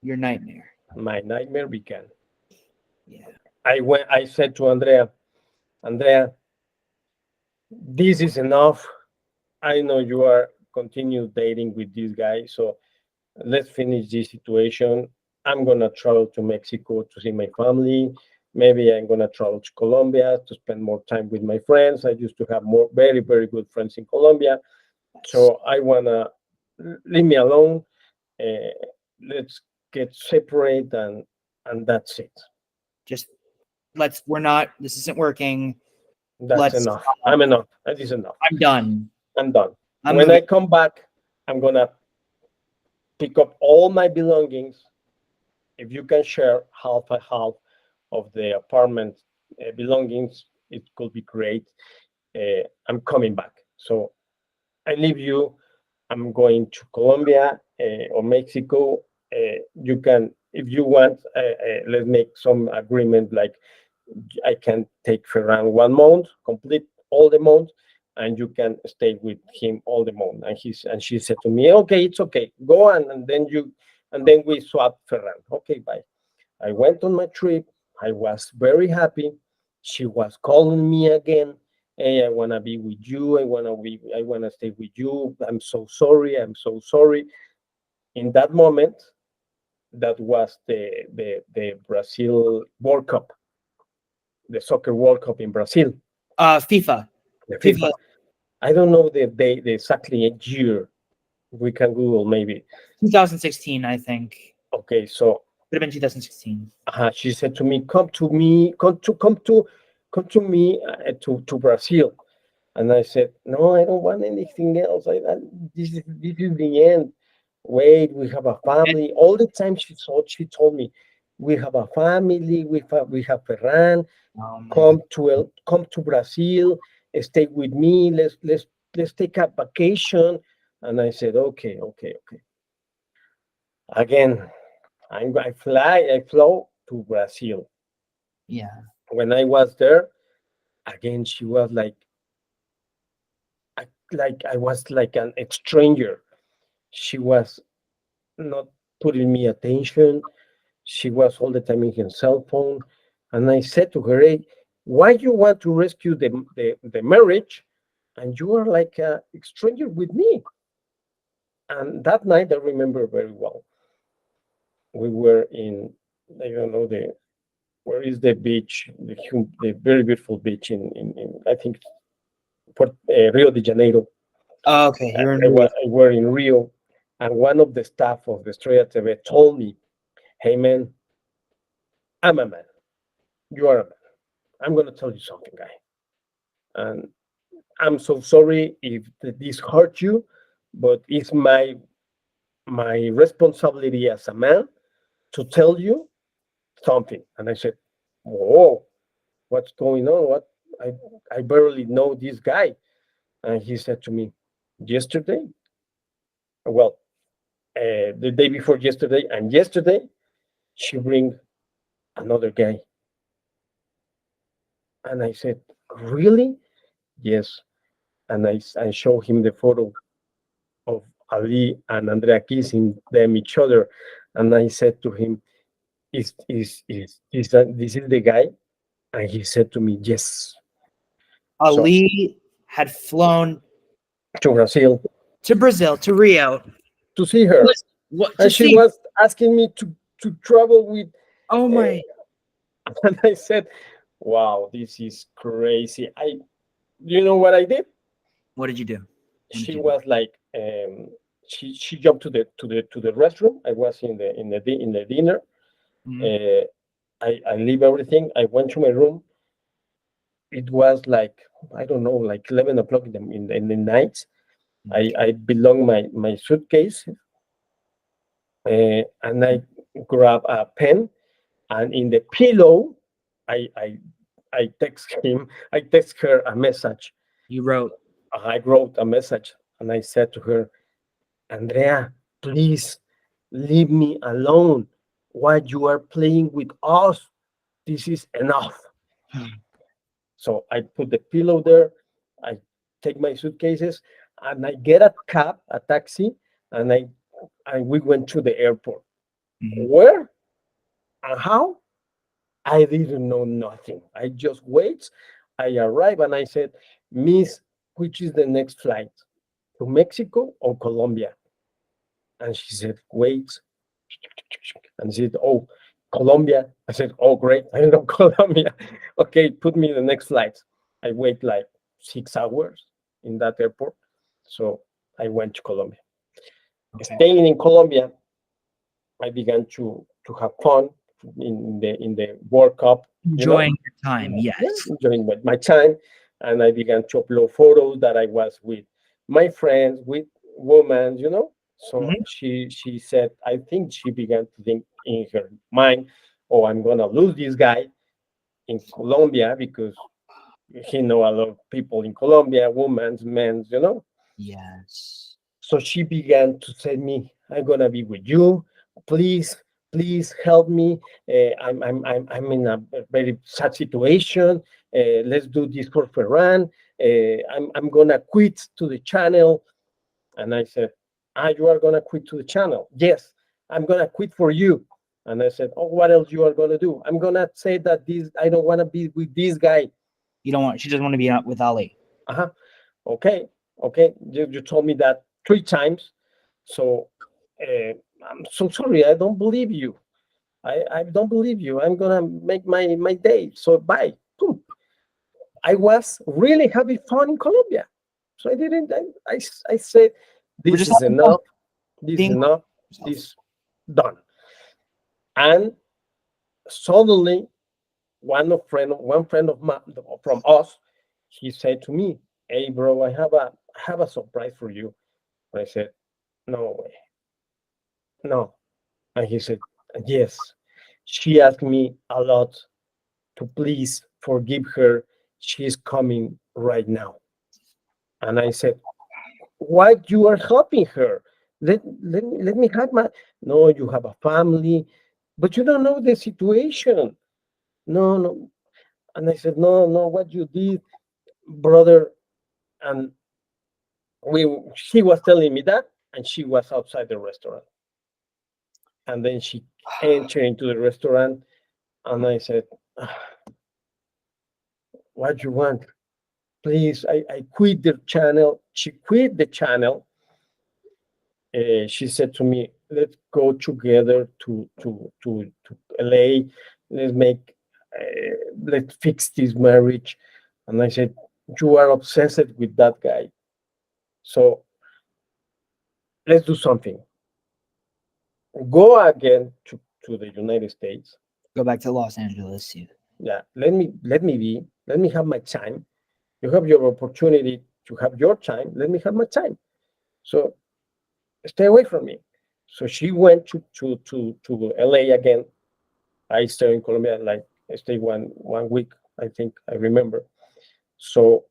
Your nightmare. My nightmare began. Yeah. I said to Andrea, Andrea, this is enough. I know you are continue dating with this guy, so let's finish this situation. I'm gonna travel to Mexico to see my family. Maybe I'm gonna travel to Colombia to spend more time with my friends. I used to have more very, very good friends in Colombia. So I wanna leave me alone. Uh, let's get separate and that's it. Just we're not this isn't working. That's Let's enough. I'm enough. That is enough. I'm done. I'm done. I'm When I moving. come back, I'm gonna pick up all my belongings. If you can share half and half of the apartment belongings, it could be great. I'm coming back. So I leave you. I'm going to Colombia or Mexico. You can, if you want, let's make some agreement like I can take Ferran 1 month, complete all the month, and you can stay with him all the month. And she said to me, okay, it's okay, go and then we swap Ferran. Okay, bye. I went on my trip. I was very happy. She was calling me again. Hey, I wanna be with you. I wanna stay with you. I'm so sorry. I'm so sorry. In that moment, that was the Brazil World Cup, the soccer World Cup in Brazil, FIFA. the FIFA. FIFA I don't know the exactly a year. We can Google maybe. 2016, I think. Okay, so Could have been 2016. she said to me, "Come to me, come to me to Brazil." And I said, "No, I don't want anything else. This is the end. Wait, we have a family." All the time she told me, "We have a family. We have Ferran. Oh my God. Come to Brazil. Stay with me. Let's take a vacation." And I said, "Okay, okay, okay." Again, I flew to Brazil. Yeah. When I was there, again, she was like I was like an stranger. She was not putting me attention. She was all the time in her cell phone. And I said to her, hey, why you want to rescue the marriage and you are like a stranger with me? And that night I remember very well. We were in, I don't know, where is the beach, the very beautiful beach in I think, Rio de Janeiro. Oh, okay, you're in Rio. I were in Rio, and one of the staff of the Estrella TV told me, "Hey man, I'm a man. You are a man. I'm gonna tell you something, guy. And I'm so sorry if this hurt you, but it's my responsibility as a man to tell you something." And I said, "Whoa, what's going on? What? I I barely know this guy." And he said to me, "Yesterday, well, the day before yesterday, and yesterday, she bring another guy." And I said, "Really?" "Yes." And I show him the photo of Ali and Andrea kissing them each other, and I said to him, this is the guy?" And he said to me, "Yes." So Ali had flown to Brazil to Brazil, to Rio. to see her, What to and she see? was asking me to travel with. Oh Uh, my! and I said, "Wow, this is crazy." You know what I did? What did you do? What did She you do? was like, she jumped to the restroom. I was in the dinner. Mhm. Uh, I leave everything. I went to my room. It was like, I don't know, like 11 o'clock in the night. I belong my suitcase, and I grab a pen, and in the pillow, I I I text him. I text her a message. You wrote. I wrote a message, and I said to her, "Andrea, please leave me alone. What you are playing with us, this is enough." So I put the pillow there. I take my suitcases, and I get a cab, a taxi, and we went to the airport. Mhm. Where and how? I didn't know nothing. I just wait. I arrive and I said, "Miss, which is the next flight? To Mexico or Colombia?" And she said, "Wait." And she said, "Oh, Colombia." I said, "Oh, great. I know Colombia." Okay, put me in the next flight. I wait like 6 hours in that airport. So I went to Colombia. Okay. Staying in Colombia, I began to have fun in the World Cup, you know, Enjoying your time. yeah, Yes. enjoying my time. And I began to upload photos that I was with my friends, with women, you know. So Mhm. she said, I think she began to think in her mind, "Oh, I'm gonna lose this guy in Colombia because he know a lot of people in Colombia, women, men, you know." Yes. So she began to say me, "I'm gonna be with you. Please, please help me. I'm in a very sad situation. Let's do this for Ferran. I'm gonna quit to the channel." And I said, "Ah, you are gonna quit to the channel?" "Yes, I'm gonna quit for you." And I said, "Oh, what else you are gonna do?" "I'm gonna say that this I don't wanna be with this guy." You don't want. She doesn't want to be out with Ali. Uh-huh. Okay, okay. You told me that 3 times. So I'm so sorry. I don't believe you. I don't believe you. I'm gonna make my day. So bye. Boom. I was really having fun in Colombia. So I didn't. I said, We're "This just is having fun enough. This is being enough. yourself. This done." And suddenly, one friend of mine from us, he said to me, "Hey, bro, I have a surprise for you." I said, "No way, no." And he said, "Yes." She asked me a lot to please forgive her. She's coming right now. And I said, "Why you are helping her? Let me have my." "No, you have a family, but you don't know the situation." "No, no." And I said, "No, no, what you did, brother." And we she was telling me that, and she was outside the restaurant. And then she entered into the restaurant, and I said, "What you want? Please, I quit the channel." She quit the channel. She said to me, "Let's go together to LA. Let's make, let's fix this marriage." And I said, "You are obsessed with that guy. So let's do something. Go again to the United States. Go back to Los Angeles. Yeah. Yeah, let me have my time. You have your opportunity to have your time. Let me have my time. So stay away from me." So she went to LA again. I stayed in Colombia, like I stayed one week, I think I remember. So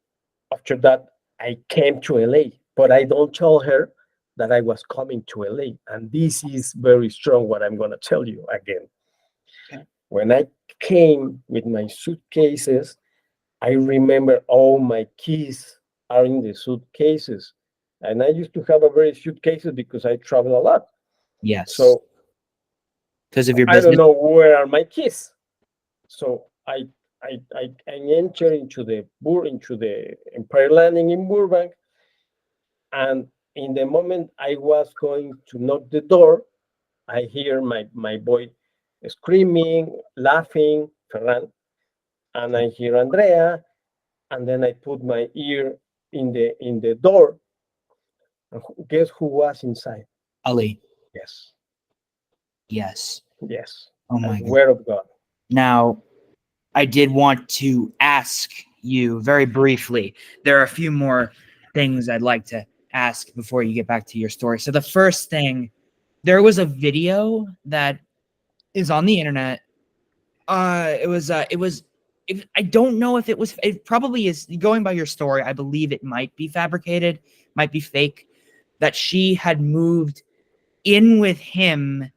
after that, I came to LA, but I don't tell her that I was coming to LA. And this is very strong what I'm gonna tell you again. Okay. When I came with my suitcases, I remember all my keys are in the suitcases. and I used to have a very suitcases because I travel a lot. Yes. So because of your I don't business. know where are my keys. So I enter into the Empire Landing in Burbank, and in the moment I was going to knock the door, I hear my boy screaming, laughing, Ferran, and I hear Andrea, and then I put my ear in the door, and guess who was inside? Ali. Yes, Yes. yes, Oh I my God. swear of God. Now, I did want to ask you very briefly. There are a few more things I'd like to ask before you get back to your story. So the first thing, there was a video that is on the internet. I don't know if it probably is, going by your story, I believe it might be fabricated, might be fake, that she had moved in with him,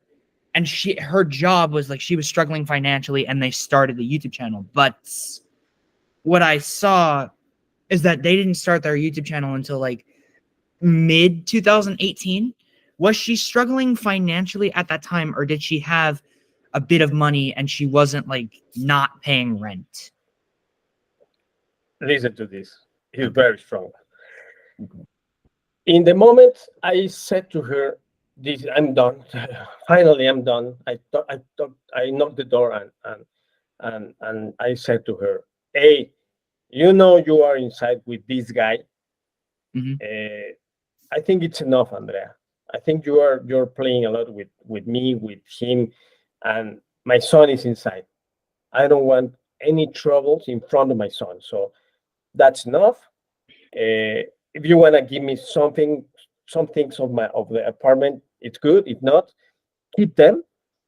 and her job was like, she was struggling financially and they started the YouTube channel. But what I saw is that they didn't start their YouTube channel until like mid 2018. Was she struggling financially at that time, or did she have a bit of money and she wasn't like not paying rent? Listen to this. He's Okay. very strong. In the moment, I said to her, "This, I'm done. Finally, I'm done." I knocked the door, and I said to her, "Hey, you know you are inside with this guy. Mm-hmm. I think it's enough, Andrea. I think you're playing a lot with me, with him, and my son is inside. I don't want any troubles in front of my son. So that's enough. If you want to give me some things of the apartment, it's good. If not, keep them.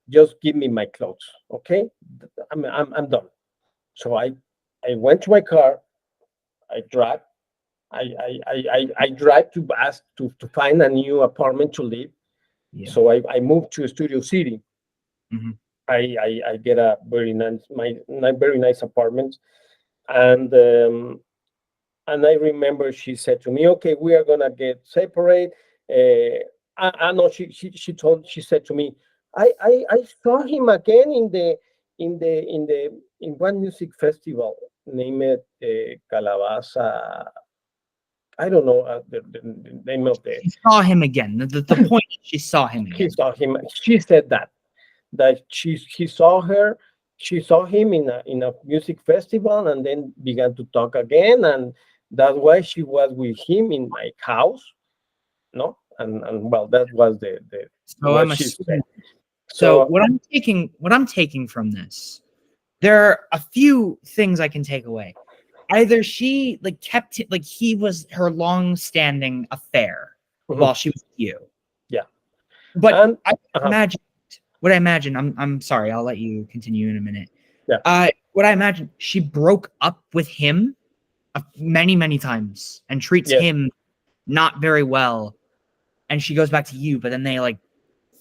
Just give me my clothes, okay? I'm done." So I went to my car. I drive. I drive to ask to find a new apartment to live. Yeah. So I moved to Studio City. Mm-hmm. I get a very nice apartment, and I remember she said to me, "Okay, we are gonna get separate." I know she said to me, I saw him again in one music festival named Calabaza. I don't know the name of the. She saw him again. The point is she saw him He again. saw him. She said that he saw her. She saw him in a music festival, and then began to talk again, and that's why she was with him in my house. No, and well, that was the So what I'm she said. assuming. So So what I'm taking from this, there are a few things I can take away. Either she like kept it, like he was her long-standing affair while she was with you. yeah, But and I imagine what I imagine. I'm sorry. I'll let you continue in a minute. yeah, What I imagine, she broke up with him many times and treats yes, him not very well, and she goes back to you. But then they like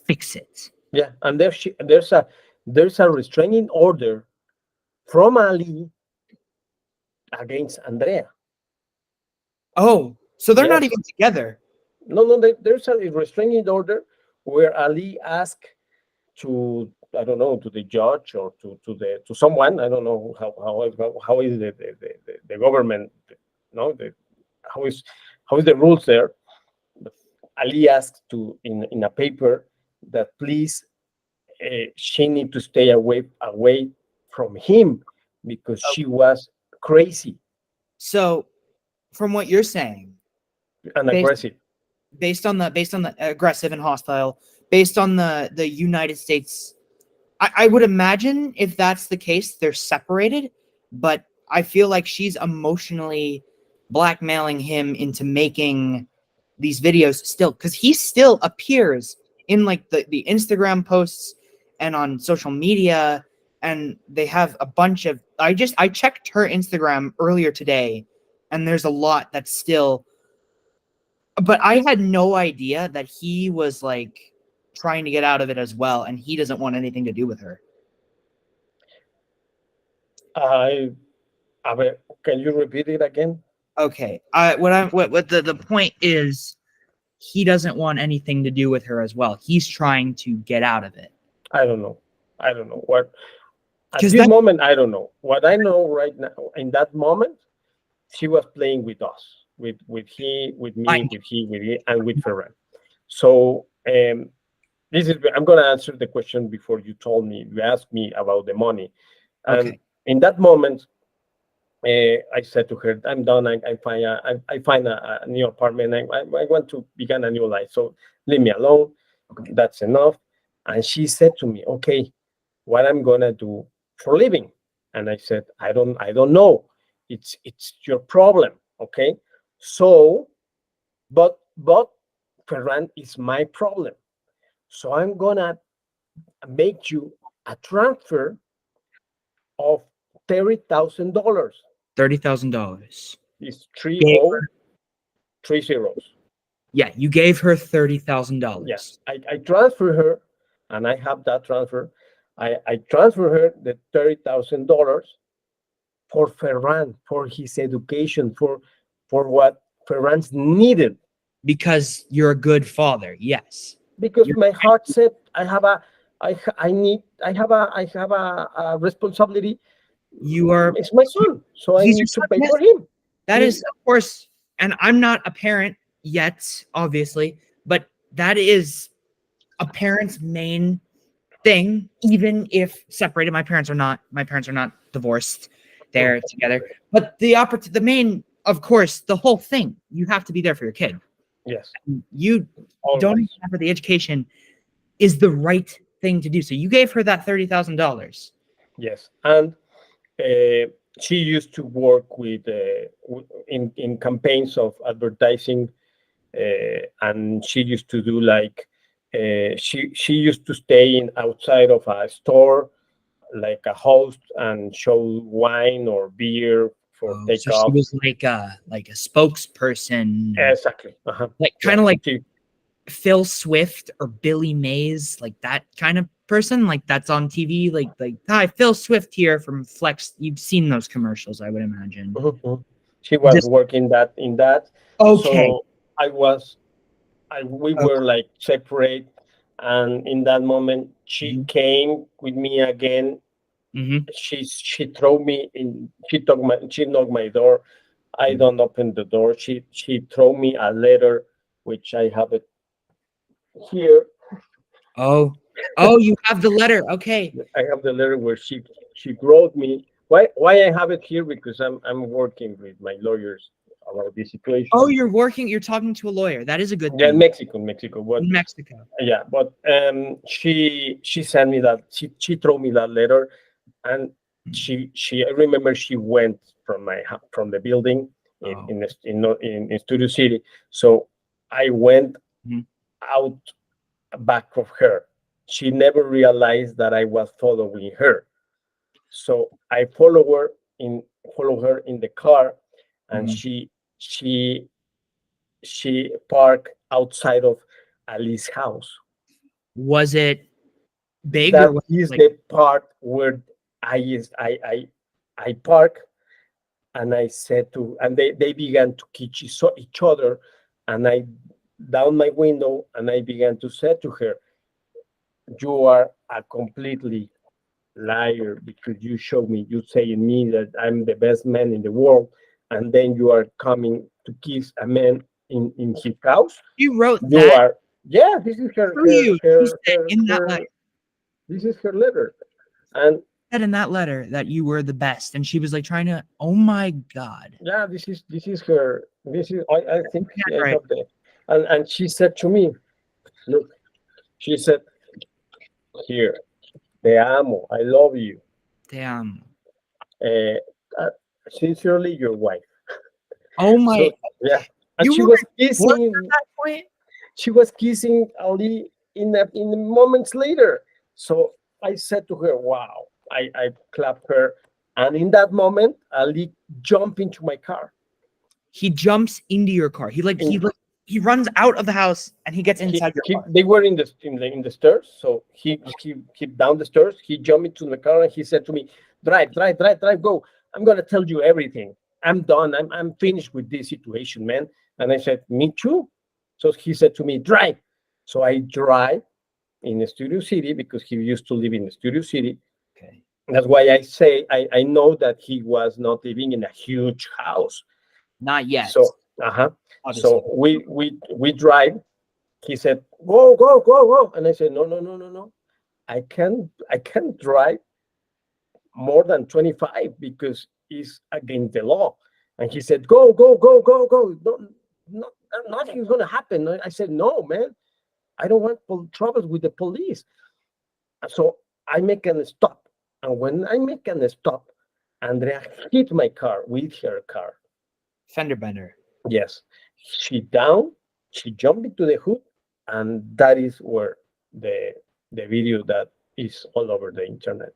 fix it. yeah, and there's a restraining order from Ali against Andrea. Oh, so they're not Yes, even together. no, there's a restraining order where Ali asked to, I don't know, to the judge or to someone. I don't know how is the government, no, how is the rules there. But Ali asked to in a paper that please she need to stay away from him because she was crazy So, from what you're saying, and based aggressive. based on the aggressive and hostile, based on the United States, I would imagine if that's the case, they're separated. But I feel like she's emotionally blackmailing him into making these videos still, because he still appears in like the Instagram posts and on social media, and they have a bunch of. I checked her Instagram earlier today, and there's a lot that's still. But I had no idea that he was like trying to get out of it as well, and he doesn't want anything to do with her. I, can you repeat it again? Okay. What the point is, he doesn't want anything to do with her as well. He's trying to get out of it. I don't know. I don't know what. At 'Cause this moment, I don't know. What I know right now, in that moment, she was playing with us, with he, with me, with he, and with Ferran. So this is. I'm gonna answer the question before you told me. You asked me about the money, and Okay. in that moment, I said to her, "I'm done. I find a new apartment. I want to begin a new life. So leave me alone. Okay. That's enough." And she said to me, "Okay, what I'm gonna do for living?" And I said, I don't know. It's your problem, okay? So, but Ferran is my problem. So I'm gonna make you a transfer of $30,000. $30,000. It's three Gave o her, three zeros. yeah, you gave her $30,000. Yes, I transfer her, and I have that transfer. I transfer her the $30,000 for Ferran, for his education, for what Ferran's needed. Because you're a good father. Yes. Because You're, my heart said I have a I have a responsibility. you are. It's my son, so I He's your need to son. pay Yes. for him. That is, of course, and I'm not a parent yet, obviously, but that is a parent's main thing, even if separated. My parents are not divorced. They're together. But the main, of course, the whole thing, you have to be there for your kid. Yes, You always. don't have for the education is the right thing to do. So you gave her that $30,000. Yes, and she used to work with in campaigns of advertising, and she used to do like she used to stay in outside of a store like a host and show wine or beer for Oh, so she takeoff. was like a spokesperson, Exactly. like Yeah. kind of like Phil Swift or Billy Mays, like that kind of person, like that's on TV, like hi, Phil Swift here from Flex. You've seen those commercials, I would imagine. She was Just working in that. okay. So we Okay. were like separate, and in that moment she Mhm. came with me again. Mhm. She threw me in. She knocked my door. I don't open the door. She threw me a letter, which I have it here. Oh, you have the letter. Okay. I have the letter where she wrote me. Why I have it here? Because I'm working with my lawyers about this situation. Oh, you're talking to a lawyer. That is a good Yeah, thing. Mexico. What? In Mexico. Yeah, but she sent me that. She threw me that letter, and I remember she went from the building Oh. in Studio City. So I went Mhm. out back of her. She never realized that I was following her. So I follow her in the car, and Mhm. she parked outside of Ali's house. Was it big or That was it is like the part where I park, and I said to, and they began to kiss each other, and I down my window, and I began to say to her, "You are a completely liar, because you saying me that I'm the best man in the world, and then you are coming to kiss a man in his house. you wrote You that are, yeah, this is her for you? She said in that her letter. this is her letter." And Said in that letter that you were the best, and she was like trying to. Oh my god. yeah, this is her. This is I think I Right. have the, and she said to me, look, she said, "Here, te amo, I love you. Damn. Uh, uh, Sincerely, your wife." Oh my. So yeah, and You she were was what at kissing. that point? She was kissing Ali in the moments later. So I said to her, "Wow!" I clapped her, and in that moment, Ali jumped into my car. He jumps into your car. In He runs out of the house and he gets inside your car. they were in the stairs, so he down the stairs. He jumped into the car, and he said to me, drive, go. I'm gonna tell you everything. I'm done. I'm finished with this situation, man." And I said, "Me too." So he said to me, drive. So I drive in Studio City because he used to live in Studio City. Okay. That's why I say I know that he was not living in a huge house. Not yet. So Obviously. so we drive. He said, go, go, go, go. And I said, no, no, no, no, no. I can't drive more than 25 because it's against the law. And he said, go, go, go, go, go. No, nothing's gonna happen. I said, no, man. I don't want troubles with the police. So I make a stop. And when I make a stop, Andrea hit my car with her car. Fender bender. Yes. She jumped into the hood, and that is where the video that is all over the internet.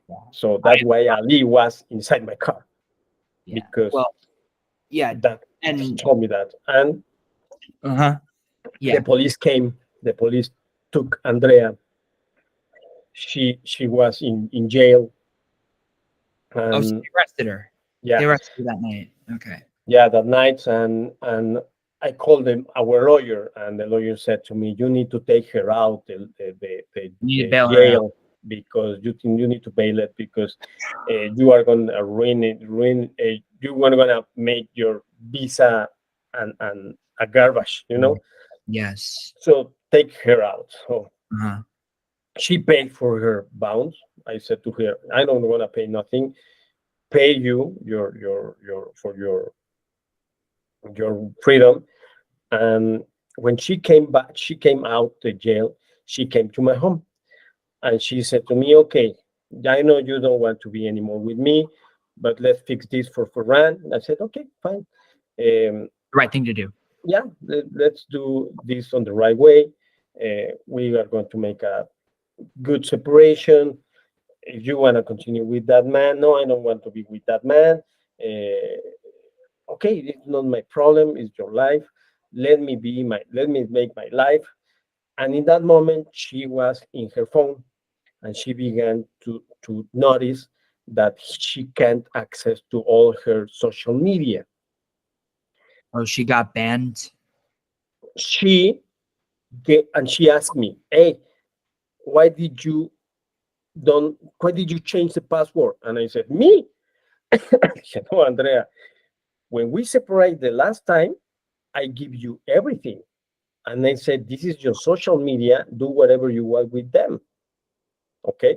Yeah. So that's why Ali was inside my car. Yeah. Because Well, yeah. that he And told me that. And yeah. the police came, the police took Andrea. She was in jail. Oh, so And they arrested her. yeah, They arrested her that night. Okay. yeah, that night. And I called them our lawyer, and the lawyer said to me, you need to take her out You need to the bail her out. jail, because you need to bail it, because you are going to you are going to make your visa and a garbage, Yes. So take her out. So Uh-huh. she paid for her bounds. I said to her, I don't want to pay nothing. Pay you your freedom. And when she came back, she came out the jail. She came to my home, and she said to me, "Okay, I know you don't want to be anymore with me, but let's fix this for Ferran." I said, "Okay, fine. Um, Right thing to do. yeah, let's do this on the right way. We are going to make a good separation. If you want to continue with that man, no, I don't want to be with that man. Okay, it's not my problem. It's your life. Let me make my life." And in that moment, she was in her phone, and she began to notice that she can't access to all her social media. Oh, she got banned. She and she asked me, "Hey, why did you don't why did you change the password?" And I said, "Me?" I said, "No, Andrea. When we separate the last time, I give you everything." And I said, "This is your social media. Do whatever you want with them." Okay.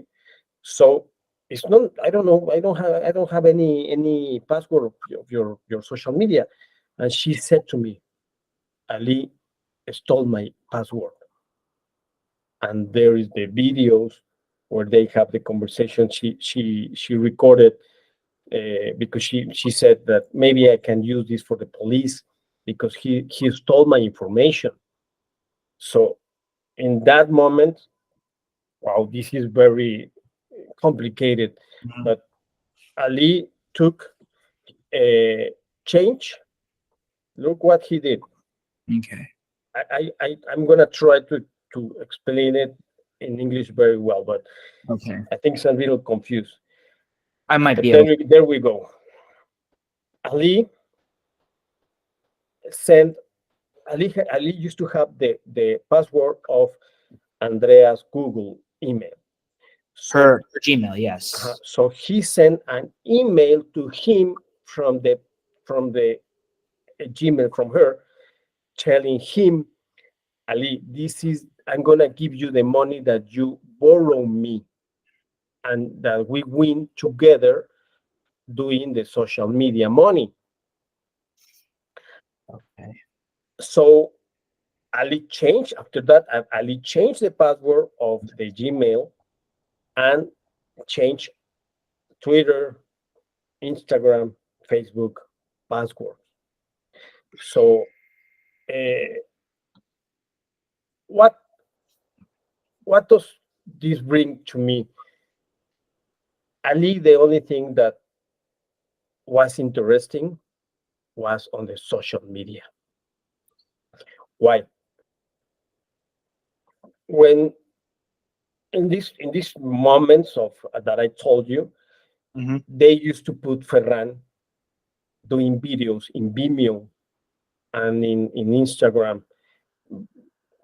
So it's not. I don't know. I don't have any password of your social media. And she said to me, "Ali stole my password." And there is the videos where they have the conversation. She recorded, because she said that maybe I can use this for the police because he stole my information. So in that moment, wow, this is very complicated. Mhm. But Ali took a change. Look what he did. Okay. I'm gonna try to explain it in English very well, but Okay. I think it's a little confused. I might be There, able. there we go. Ali sent Ali used to have the password of Andrea's Google email. So Her Gmail. Yes. so he sent an email to him from the Gmail from her, telling him, "Ali, this is I'm gonna give you the money that you borrow me, and that we win together doing the social media money." Okay. So Ali changed after that. Ali changed the password of the Gmail and changed Twitter, Instagram, Facebook password. So uh, what what does this bring to me? Ali, the only thing that was interesting was on the social media. Why? When in these moments of that I told you, Mhm. they used to put Ferran doing videos in Vimeo and in Instagram,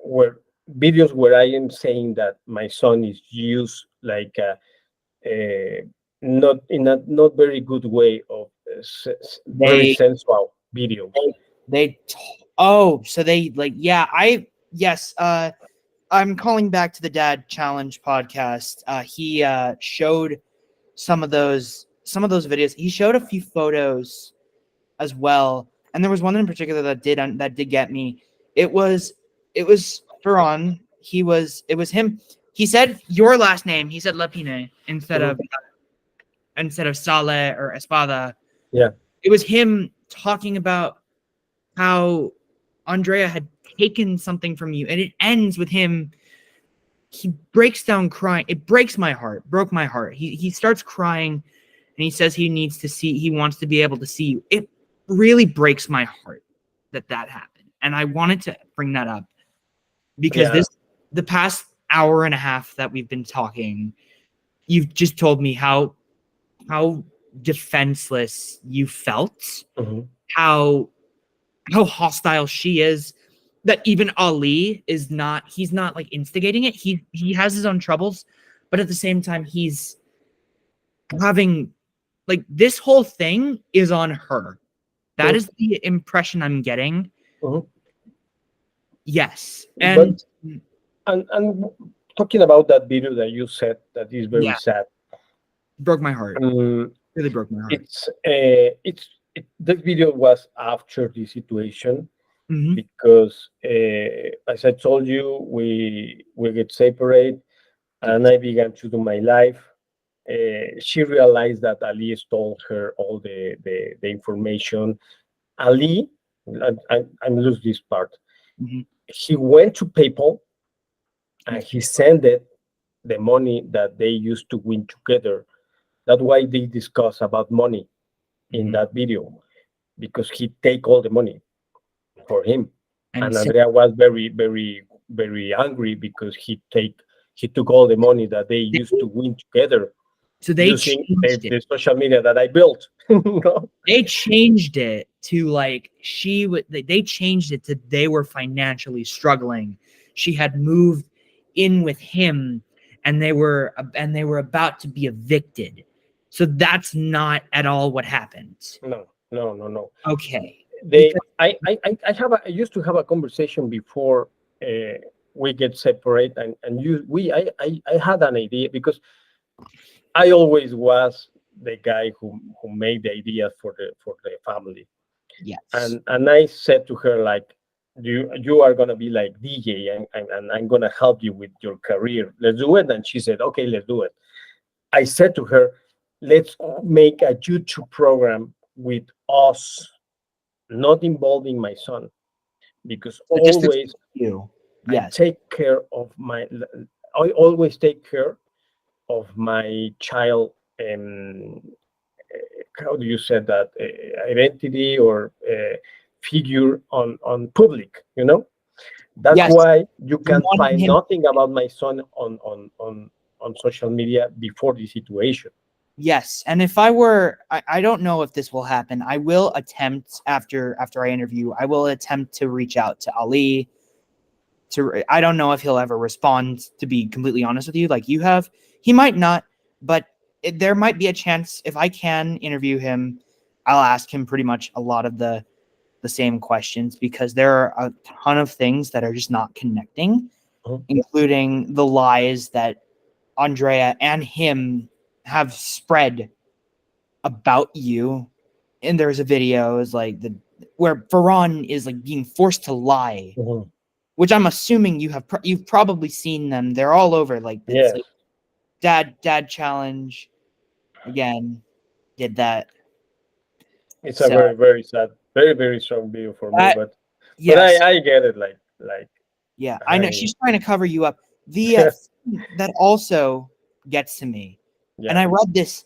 where videos where I am saying that my son is used like not in a not very good way of very They sensual videos. they oh, so they like yeah, yes, I'm calling back to the Dad Challenge podcast. He showed some of those videos. He showed a few photos as well, and there was one in particular that did get me. It was Ferran. It was him. He said your last name. He said Lepine Mhm. instead of Sale or Espada. Yeah, It was him talking about how Andrea had taken something from you, and it ends with him. He breaks down crying. It breaks my heart. Broke my heart. He starts crying, and he says he needs to see. He wants to be able to see you. It really breaks my heart that happened, and I wanted to bring that up because yeah. the past hour and a half that we've been talking, you've just told me how defenseless you felt, Mhm. how hostile she is, that even Ali is not, he's not like instigating it. He has his own troubles, but at the same time he's having like this whole thing is on her. That Mhm. is the impression I'm getting. Mhm. Yes. But And and talking about that video that you said that is very yeah, sad. broke my heart. Um, Really broke my heart. the video was after the situation Hmm. because as I told you, we get separated, and I began to do my life. She realized that Ali stole her all the information. Ali, I lose this part. Hmm. He went to PayPal and he sent it the money that they used to win together. That's why they discuss about money in Hmm. that video, because he take all the money for him. And And so, Andrea was very, very, very angry because he took all the money that they used to win together so they using changed it. the social media that I built. No? They changed it to like she would. They changed it to they were financially struggling. She had moved in with him, and they were about to be evicted. So that's not at all what happened. No, no, no, no. Okay, They, because I used to have a conversation before uh, we get separate, and I had an idea because I always was the guy who made the ideas for the family, yes, and I said to her like, you are gonna be like DJ, and I'm gonna help you with your career. Let's do it. And she said, okay, let's do it. I said to her, let's make a YouTube program with us, not involving my son, because so just the two always of you. I Yes, take care of my, I always take care of my child. Um, how do you say that, identity or figure on public, that's yes. why you You can wanted find him. nothing about my son on social media before the situation. Yes, and if I don't know if this will happen. I will attempt after I interview. I will attempt to reach out to Ali. I don't know if he'll ever respond. To be completely honest with you, like you have, he might not, but there might be a chance if I can interview him. I'll ask him pretty much a lot of the same questions because there are a ton of things that are just not connecting, Mhm. including the lies that Andrea and him have spread about you. And there's a video is like the where Ferran is like being forced to lie, Mhm. which I'm assuming you've probably seen them. They're all over. Like it's Yes, like dad challenge again. Did that. it's a So very, very sad, very, very strong video for me, that but yes, I get it. Like yeah, I know I she's trying to cover you up. The thing that also gets to me, and yeah, I read this.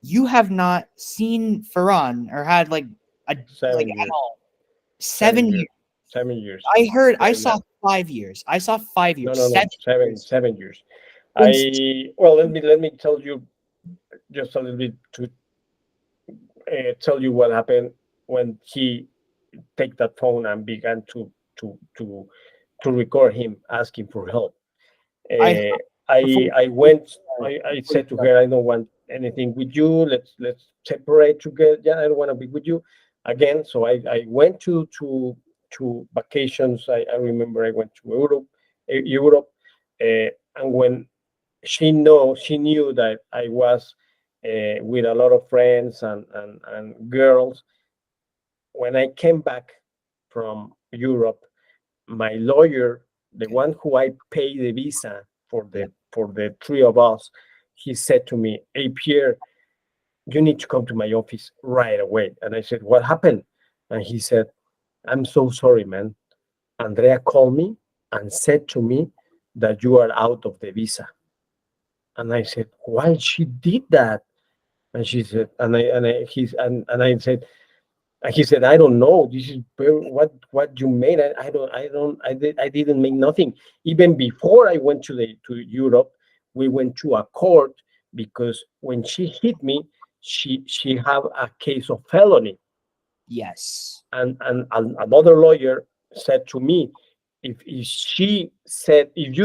You have not seen Ferran or had a like seven at years, all. seven 7 years. years, 7 years. I Right saw now. 5 years. I saw 5 years. No, no, Seven no, seven, years. 7 years. In Well, let me tell you just a little bit to tell you what happened when he take that phone and began to to record him asking for help. I Uh, before I went. I said to her, I don't want anything with you. Let's separate together. Yeah, I don't want to be with you again. So I went to vacations. I remember I went to Europe, and when she knew that I was with a lot of friends and girls. When I came back from Europe, my lawyer, the one who I paid the visa yeah. for the three of us, he said to me, "Hey Pierre, you need to come to my office right away." And I said, "What happened?" And he said, "I'm so sorry, man. Andrea called me and said to me that you are out of the visa." And I said, "Why she did that?" And she said, and I said, and he said, "I don't know. This is what you made. I didn't make nothing. Even before I went to Europe, we went to a court because when she hit me, she have a case of felony, Yes. and another lawyer said to me, if you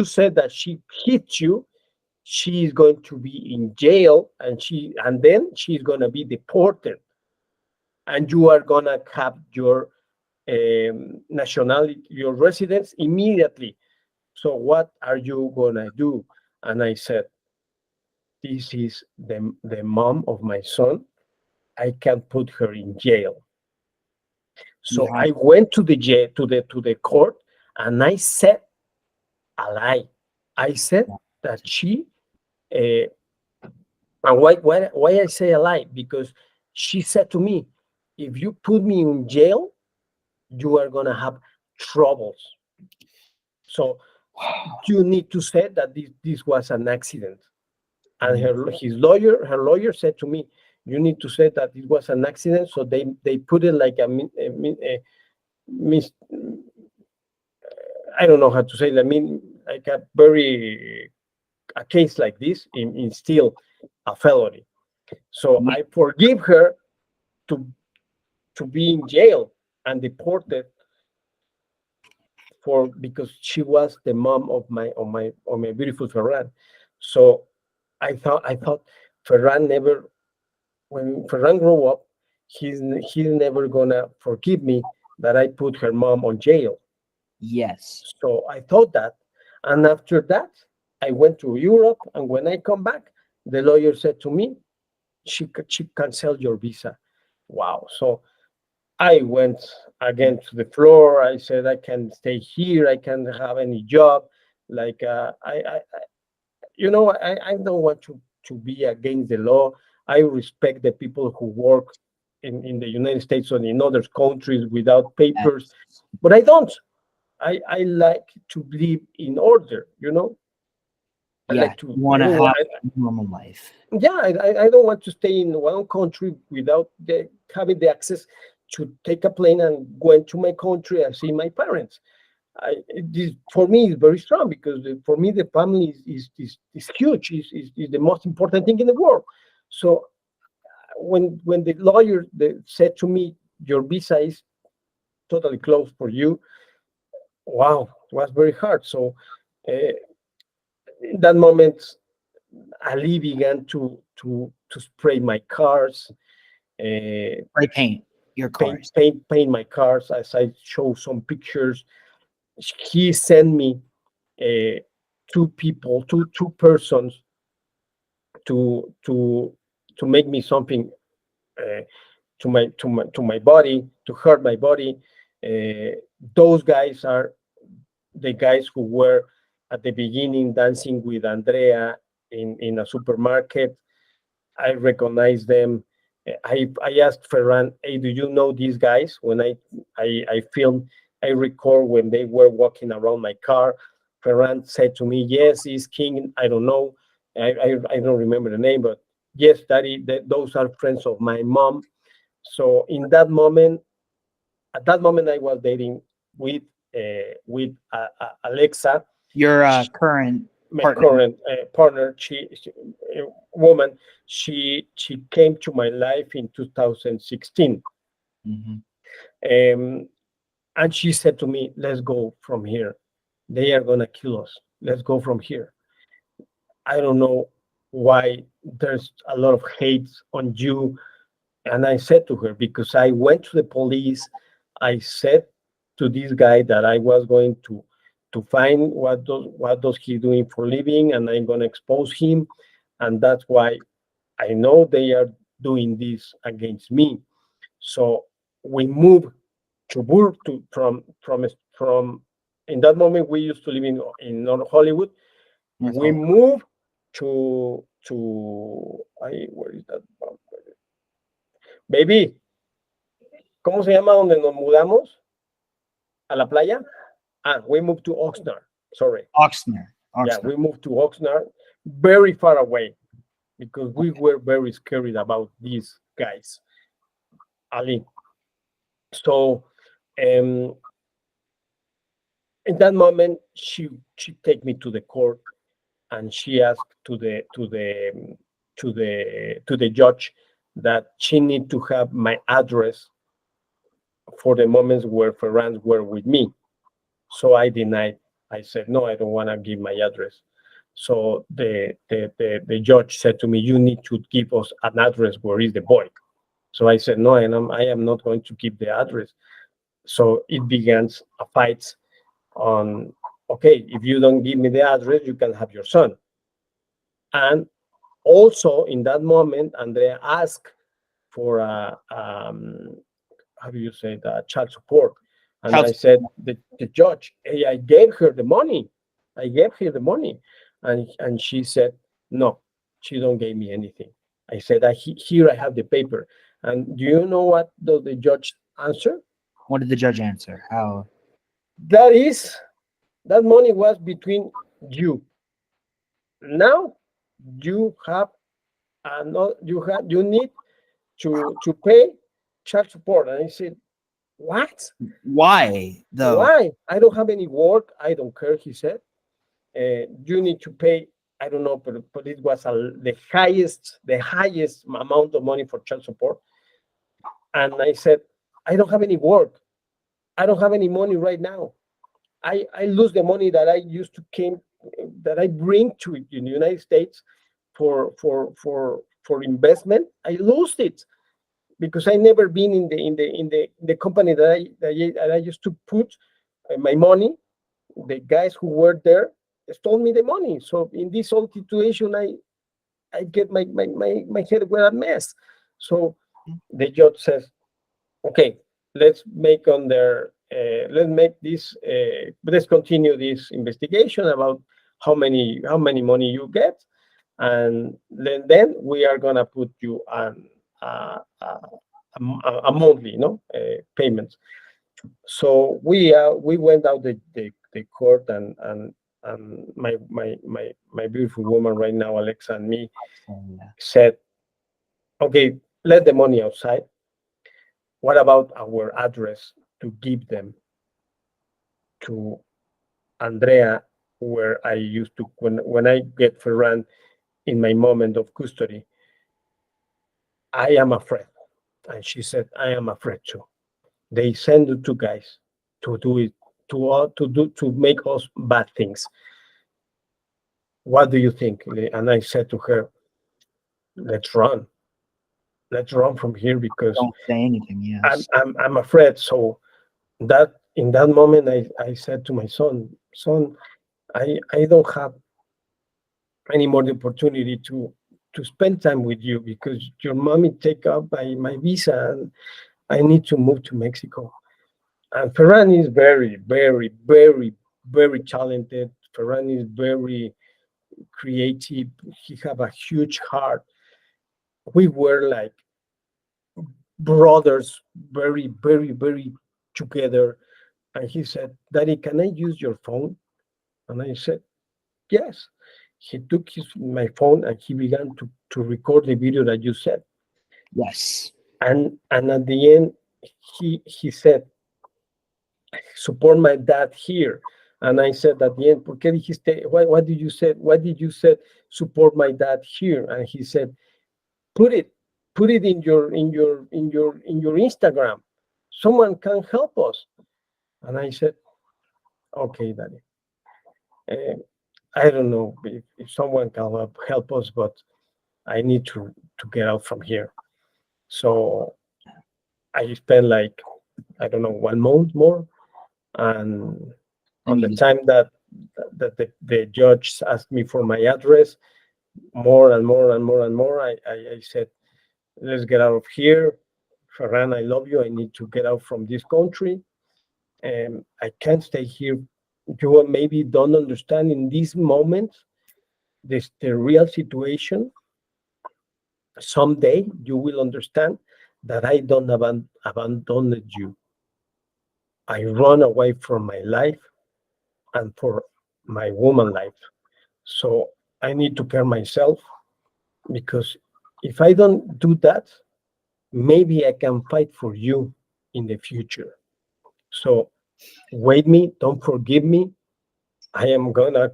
said that she hit you, she is going to be in jail, and then she's going to be deported, and you are going to have your nationality, your residence immediately. So what are you going to do?" And I said, "This is the mom of my son. I can put her in jail." You So have I went to the jail, to the court, and I said a lie. I said that uh, and why I say a lie? Because she said to me, "If you put me in jail, you are gonna have troubles. So you need to say that this was an accident." And her lawyer said to me, "You need to say that it was an accident." So they put it like a mis, I don't know how to say it. I mean, like a case like this in still a felony. So yeah, I forgive her to to be in jail and deported for because she was the mom of my beautiful Ferran. So I thought Ferran never, when Ferran grew up, he's never gonna forgive me that I put her mom on jail. yes. So I thought that, and after that, I went to Europe, and when I come back, the lawyer said to me, she canceled your visa. Wow. So I went again to the floor. I said, "I can stay here. I can't have any job. Like I don't want to be against the law. I respect the people who work in the United States or in other countries without papers, Yes. but I don't. I like to live in order. I Yeah. like to. You I want to don't have want. a normal life. Yeah, I don't want to stay in one country without having the access to take a plane and go into my country and see my parents. This for me is very strong because for me the family is huge. Is the most important thing in the world. So when the lawyer said to me, "Your visa is totally closed for you," wow, it was very hard. So uh, in that moment, Ali began to spray my cars, Spray paint your cars. paint my cars. As I show some pictures, he sent me uh, two persons to to to make me something uh, to my body, to hurt my body. Those guys are the guys who were at the beginning dancing with Andrea in a supermarket. I recognize them. I asked Ferran, "Hey, do you know these guys?" When I filmed, I record when they were walking around my car. Ferran said to me, "Yes, he's King. I don't know. I don't remember the name, but yes, Daddy, those are friends of my mom." So at that moment, I was dating with Alexa, Your current my partner. current partner. She woman. She came to my life in 2016, Hmm. and she said to me, "Let's go from here." They are gonna kill us. Let's go from here. I don't know why there's a lot of hate on you. And I said to her, because I went to the police, I said to this guy that I was going to find what does he doing for living, and I'm gonna expose him, and that's why I know they are doing this against me. So we moved to from in that moment we used to live in North Hollywood. We moved to where is that? Baby, ¿cómo se llama donde nos mudamos? ¿A la playa? We moved to Oxnard. Sorry. Oxnard. Yeah, we moved to Oxnard, very far away, because we were very scared about these guys, Ali. So, in that moment, she take me to the court, and she asked to the judge that she need to have my address for the moments where Ferrans were with me. So I denied. I said, no, I don't want to give my address. So the judge said to me, you need to give us an address where is the boy. So I said, no, I am not going to give the address. So it begins a fight on, okay, if you don't give me the address, you can have your son. And also in that moment, Andrea asked for how do you say that, child support. And I said, the judge, hey, I gave her the money. And she said, no, she don't give me anything. I said, here I have the paper. And do you know what the judge answer? What did the judge answer? How? That money was between you. Now you have you need to pay child support. And I said, what? Why though? Why? I don't have any work. I don't care, he said. You need to pay, I don't know, but it was the highest amount of money for child support. And I said, I don't have any work. I don't have any money right now. I lose the money that I used to that I bring to the United States for investment. I lost it because I never been in the company that I used to put my money. The guys who were there stole me the money. So in this whole situation, I get my head were a mess. So the judge says, okay, let's make let's continue this investigation about how many money you get, and then we are gonna put you on a monthly payments. So we went out the court, and my beautiful woman right now, Alexa, and me said, okay, let the money outside. What about our address to give them to Andrea, where I used to, when I get Ferran in my moment of custody, I am afraid. And she said, I am afraid too. They send the two guys to do it, to make us bad things. What do you think? And I said to her, let's run from here, because don't say anything. Yes. I'm afraid. So that in that moment, I said to my son, I don't have any more the opportunity to spend time with you, because your mommy take up my visa, and I need to move to Mexico. And Ferran is very, very, very, very talented. Ferran is very creative. He have a huge heart. We were like brothers, very, very, very together. And he said, Daddy, can I use your phone? And I said, yes. He took my phone, and he began to record the video that you said. Yes. And at the end, he said, support my dad here. And I said at the end, ¿por qué dijiste, what did you say? Why did you say support my dad here? And he said, put it in your Instagram. Someone can help us. And I said, okay, Daddy. Uh, I don't know if someone can help us, but I need to get out from here. So I spent like, I don't know, 1 month more, and And on the you time that the judge asked me for my address, more and more and more and more, I said, let's get out of here. Ferran, I love you. I need to get out from this country. I can't stay here. You maybe don't understand in this moment the real situation. Someday you will understand that I don't abandoned you. I run away from my life and for my woman life. So I need to care myself, because if I don't do that, maybe I can fight for you in the future. So wait me, don't forgive me. I am gonna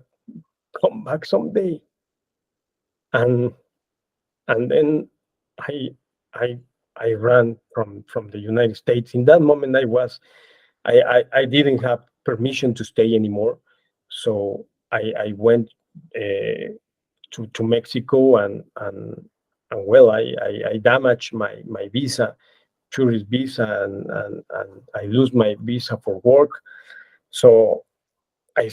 come back someday. And then I I I ran from the United States. In that moment, I didn't have permission to stay anymore, so I went to Mexico, and well, I damaged my visa, tourist visa, and I lose my visa for work. So I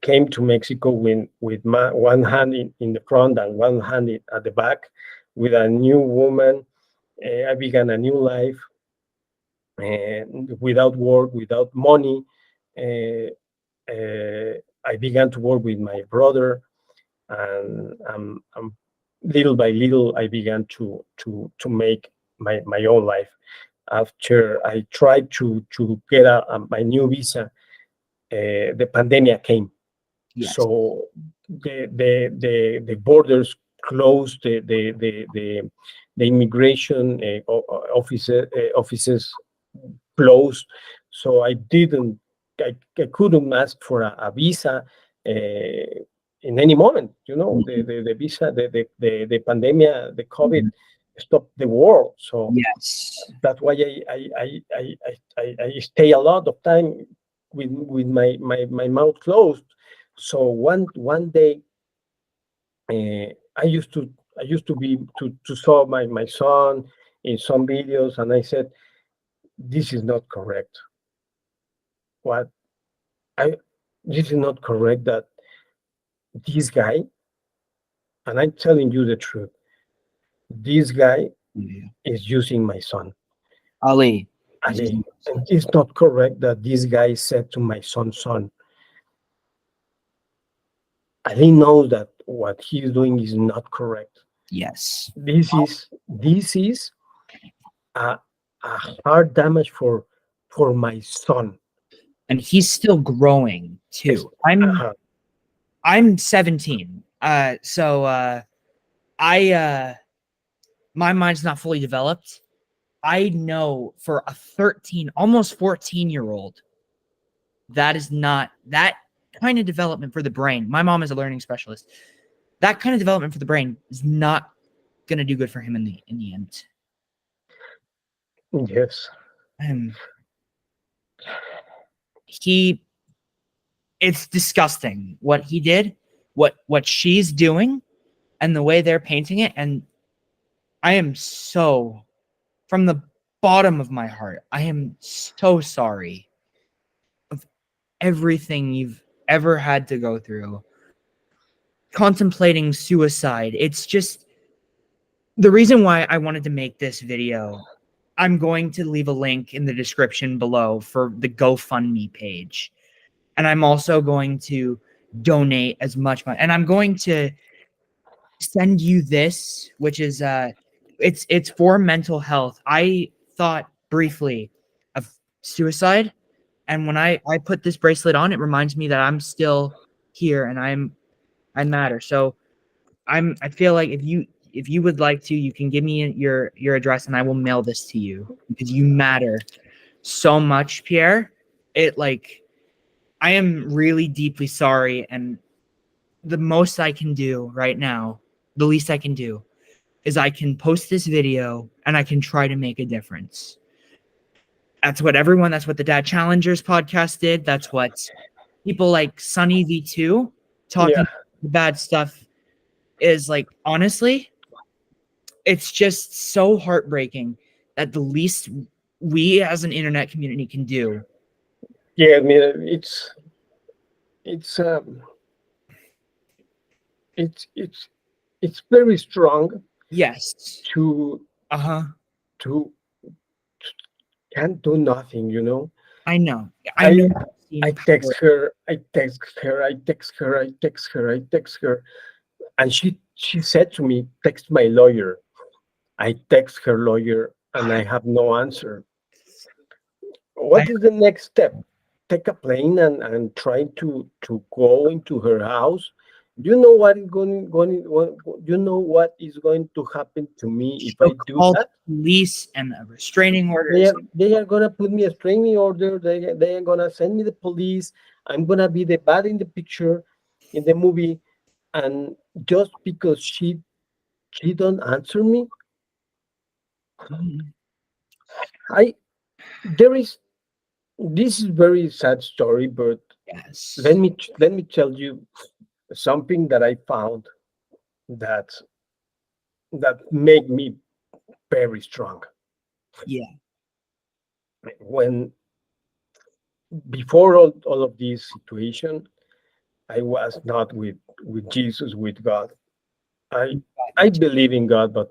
came to Mexico with one hand in the front and one hand at the back, with a new woman. I began a new life, without work, without money. Uh, I began to work with my brother, and little by little, I began to make my own life. After I tried to get my new visa, the pandemic came. yes. So the borders closed, the immigration offices closed. So I couldn't ask for a visa in any moment. The visa, the pandemic, the COVID stopped the world. So Yes. that's why I stay a lot of time with my mouth closed. So one day, I used to be to saw my son in some videos, and I said, this is not correct. What I This is not correct, that this guy, and I'm telling you the truth, this guy Yeah. is using my son. Ali. And it's not correct that this guy said to my son, Ali knows that what he's doing is not correct. Yes. This is a, a hard damage for my son. And he's still growing too. Uh-huh. I'm 17. So I my mind's not fully developed. I know for a 13, almost 14-year-old, that is not that kind of development for the brain. My mom is a learning specialist. That kind of development for the brain is not gonna do good for him in the end. Yes. He It's disgusting what he did, what she's doing, and the way they're painting it. And I am so, from the bottom of my heart, I am so sorry of everything you've ever had to go through. Contemplating suicide. It's just the reason why I wanted to make this video. I'm going to leave a link in the description below for the GoFundMe page. And I'm also going to donate as much money. And I'm going to send you this, which is it's for mental health. I thought briefly of suicide, and when I put this bracelet on, it reminds me that I'm still here and I matter. So I feel like if you would like to, you can give me your address and I will mail this to you, because you matter so much, Pierre. I am really deeply sorry, and the most I can do right now, the least I can do, is I can post this video and I can try to make a difference. That's what the Dad Challengers podcast did. That's what people like Sunny V2 talking Yeah. the bad stuff is like, honestly, it's just so heartbreaking that the least we as an internet community can do. Yeah, I mean, it's it's it's it's very strong Yes. to Uh-huh. to can't do nothing, you know. I know. I know I seeing I power. text her, I text her, I text her, I text her, I text her, and she said to me, text my lawyer. I text her lawyer, and I have no answer. I What is the next step? Take a plane and try to go into her house. You know what is you know what is going to happen to me if she'll I do call the that? police and a restraining order. They are gonna put me a restraining order. They are gonna send me the police. I'm gonna be the bad in the picture, in the movie, and just because she don't answer me, Mhm. I there is this is very sad story, but Yes. let me tell you something that I found that made me very strong. Yeah. When before all of this situation, I was not with Jesus, with God. I I believe in God, but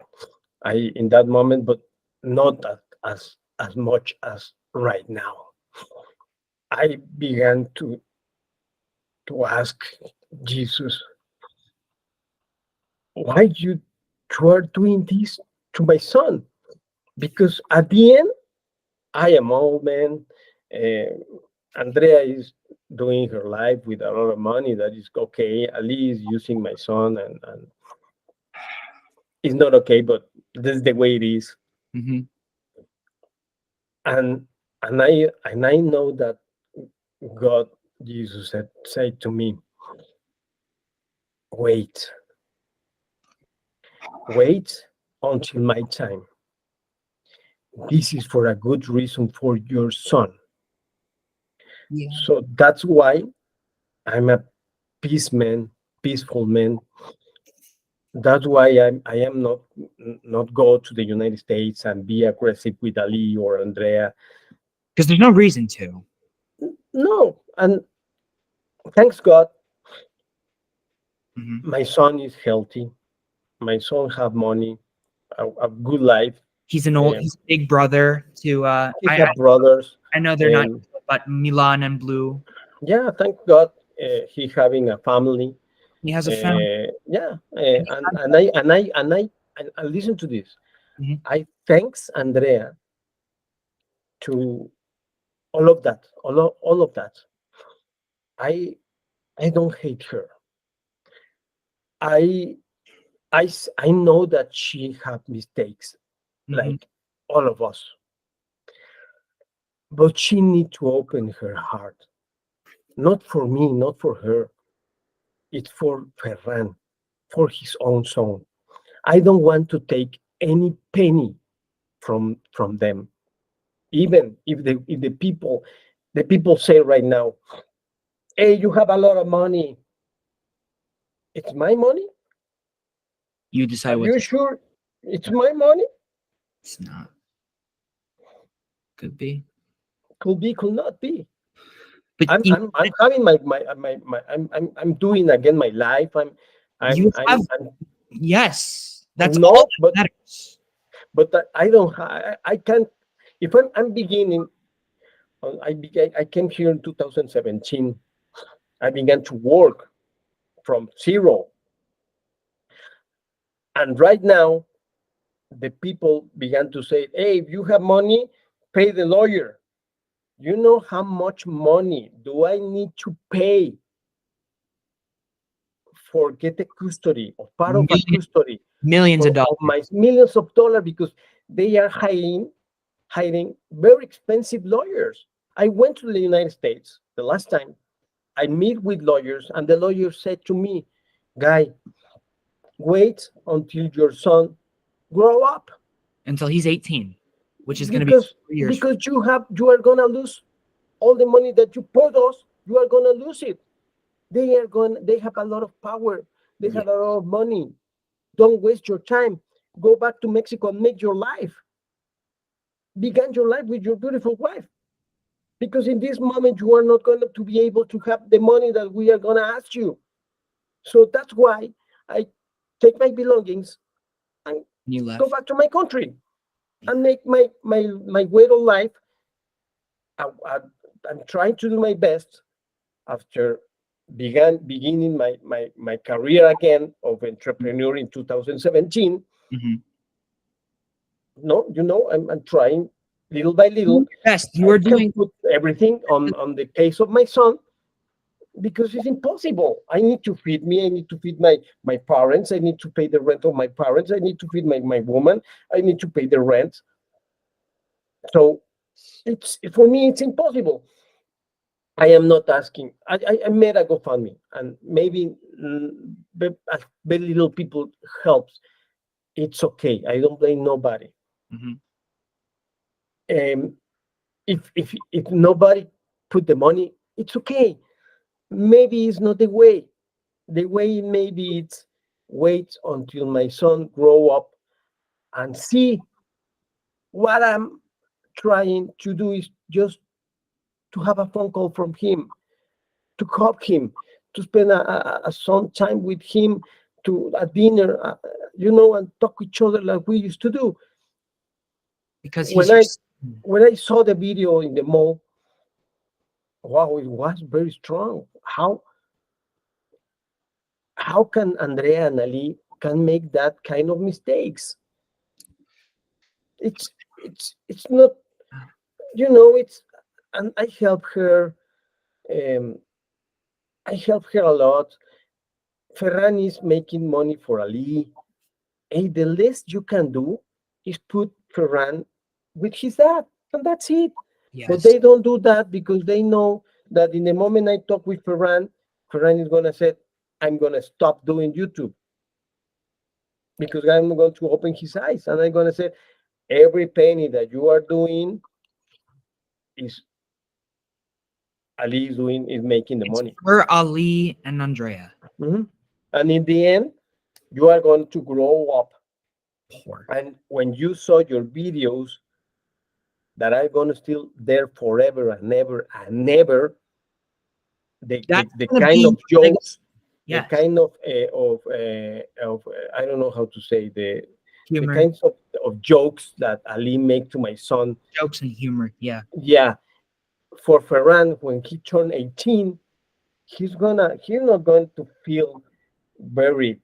I in that moment, but not as much as right now. I began to ask Jesus, why you are doing this to my son? Because at the end, I am old man. Uh, Andrea is doing her life with a lot of money. That is okay. Ali is using my son, and it's not okay, but this is the way it is. Hmm. And and I know that God, Jesus said to me, wait, wait until my time. This is for a good reason for your son. Yeah. So that's why I'm a peace man, peaceful man. That's why I am not go to the United States and be aggressive with Ali or Andrea. Because there's no reason to. No, and thanks God, Hmm. my son is healthy. My son have money, a good life. He's a big brother to He have brothers. I know they're not, Um, but Milan and Blue. yeah, thank God, he having a family. He has a family. Yeah, And and listen to this. Mhm. I thanks Andrea to all of that, all of that. I I don't hate her. I I know that she have mistakes, Mhm. like all of us, but she need to open her heart. Not for me, not for her. It's for Ferran, for his own son. I don't want to take any penny from them. Even if the people say right now, hey, you have a lot of money. It's my money. You decide Are what you to. sure it's my money? It's not. Could be. Could be, could not be. But I'm having my I'm doing again my life. you have, I'm yes. That's all no, that matters. but I don't I can't if I'm beginning. I came here in 2017. I began to work from zero, and right now the people began to say, "Hey, if you have money, pay the lawyer." You know how much money do I need to pay for get a custody or part of a Million, custody millions of for dollars. of my millions of dollars because they are hiring very expensive lawyers. I went to the United States the last time. I meet with lawyers, and the lawyer said to me, "Guy, wait until your son grow up Until he's 18, which is going to be because 4 years. you are gonna lose all the money that you put us." You are gonna lose it. They have a lot of power. They Yeah. have a lot of money. Don't waste your time. Go back to Mexico and make your life. Begin your life with your beautiful wife. Because in this moment you are not going to be able to have the money that we are going to ask you. So that's why I take my belongings and You go left. back to my country and make my way of life. I, I'm trying to do my best after beginning my career again of entrepreneur in 2017. Mhm. No, I'm trying little by Doing little. your best. You I are can doing. put everything on the case of my son because it's impossible. I need to feed me. I need to feed my parents. I need to pay the rent of my parents. I need to feed my woman. I need to pay the rent. So it's for me it's impossible. I am not asking. I made a GoFundMe and maybe very little people helps. It's okay. I don't blame nobody. Mhm. Um, if nobody put the money, it's okay. Maybe it's not the way. The way maybe it's wait until my son grow up and see what I'm trying to do is just to have a phone call from him, to hug him, to spend some time with him, to a dinner, and talk each other like we used to do. Because he's When your I son. when I saw the video in the mall, wow, it was very strong. How can Andrea and Ali can make that kind of mistakes? It's not, it's, and um I help her a lot. Ferran is making money for Ali. Hey, the least you can do is put Ferran with his dad, and that's it. But Yes. they don't do that because they know that in the moment I talk with Ferran, Ferran is gonna say, I'm gonna stop doing YouTube because I'm going to open his eyes and I'm gonna say, every penny that you are doing is Ali is making the It's money. for Ali and Andrea. Mhm. And in the end, you are going to grow up. Poor. And when you saw your videos that are going to still there forever and ever and never, That's the gonna kind be of your legacy. jokes, the Yes. kind of I don't know how to say the Humor, kinds of jokes that Ali make to my son. jokes, and humor. Yeah. Yeah, for Ferran, when he turned 18, he's not going to feel very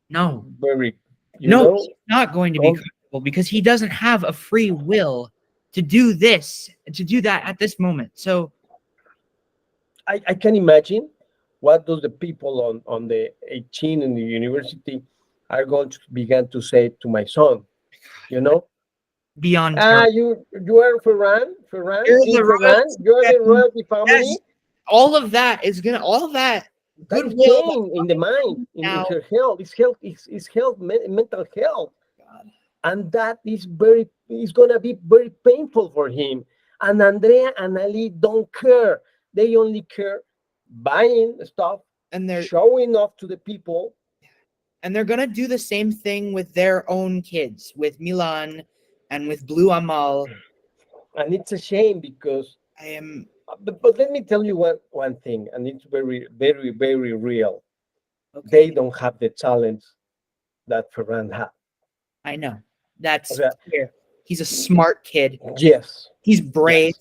No. very No, he's not going to be com- comfortable because he doesn't have a free will to do this, to do that at this moment. So I can imagine what those the people on the 18 in the university are going to begin to say to my son, you know, beyond terrible. you are Ferran, You're King the Ferran, you are the royalty. royalty family. Yes. All of that is gonna all of that That is goodwill that's pain in the mind, coming in now. her health, is health, mental health, God. and that is gonna be very painful for him. And Andrea and Ali don't care; they only care buying stuff, And showing off to the people. they're gonna do the same thing with their own kids, with Milan and with Blue Amal. And it's a shame because, I am but let me tell you one thing, and it's very, very, very real. They okay. don't have the talent that Ferran had. I know. That's Okay. clear. He's a smart kid. Yes, He's brave.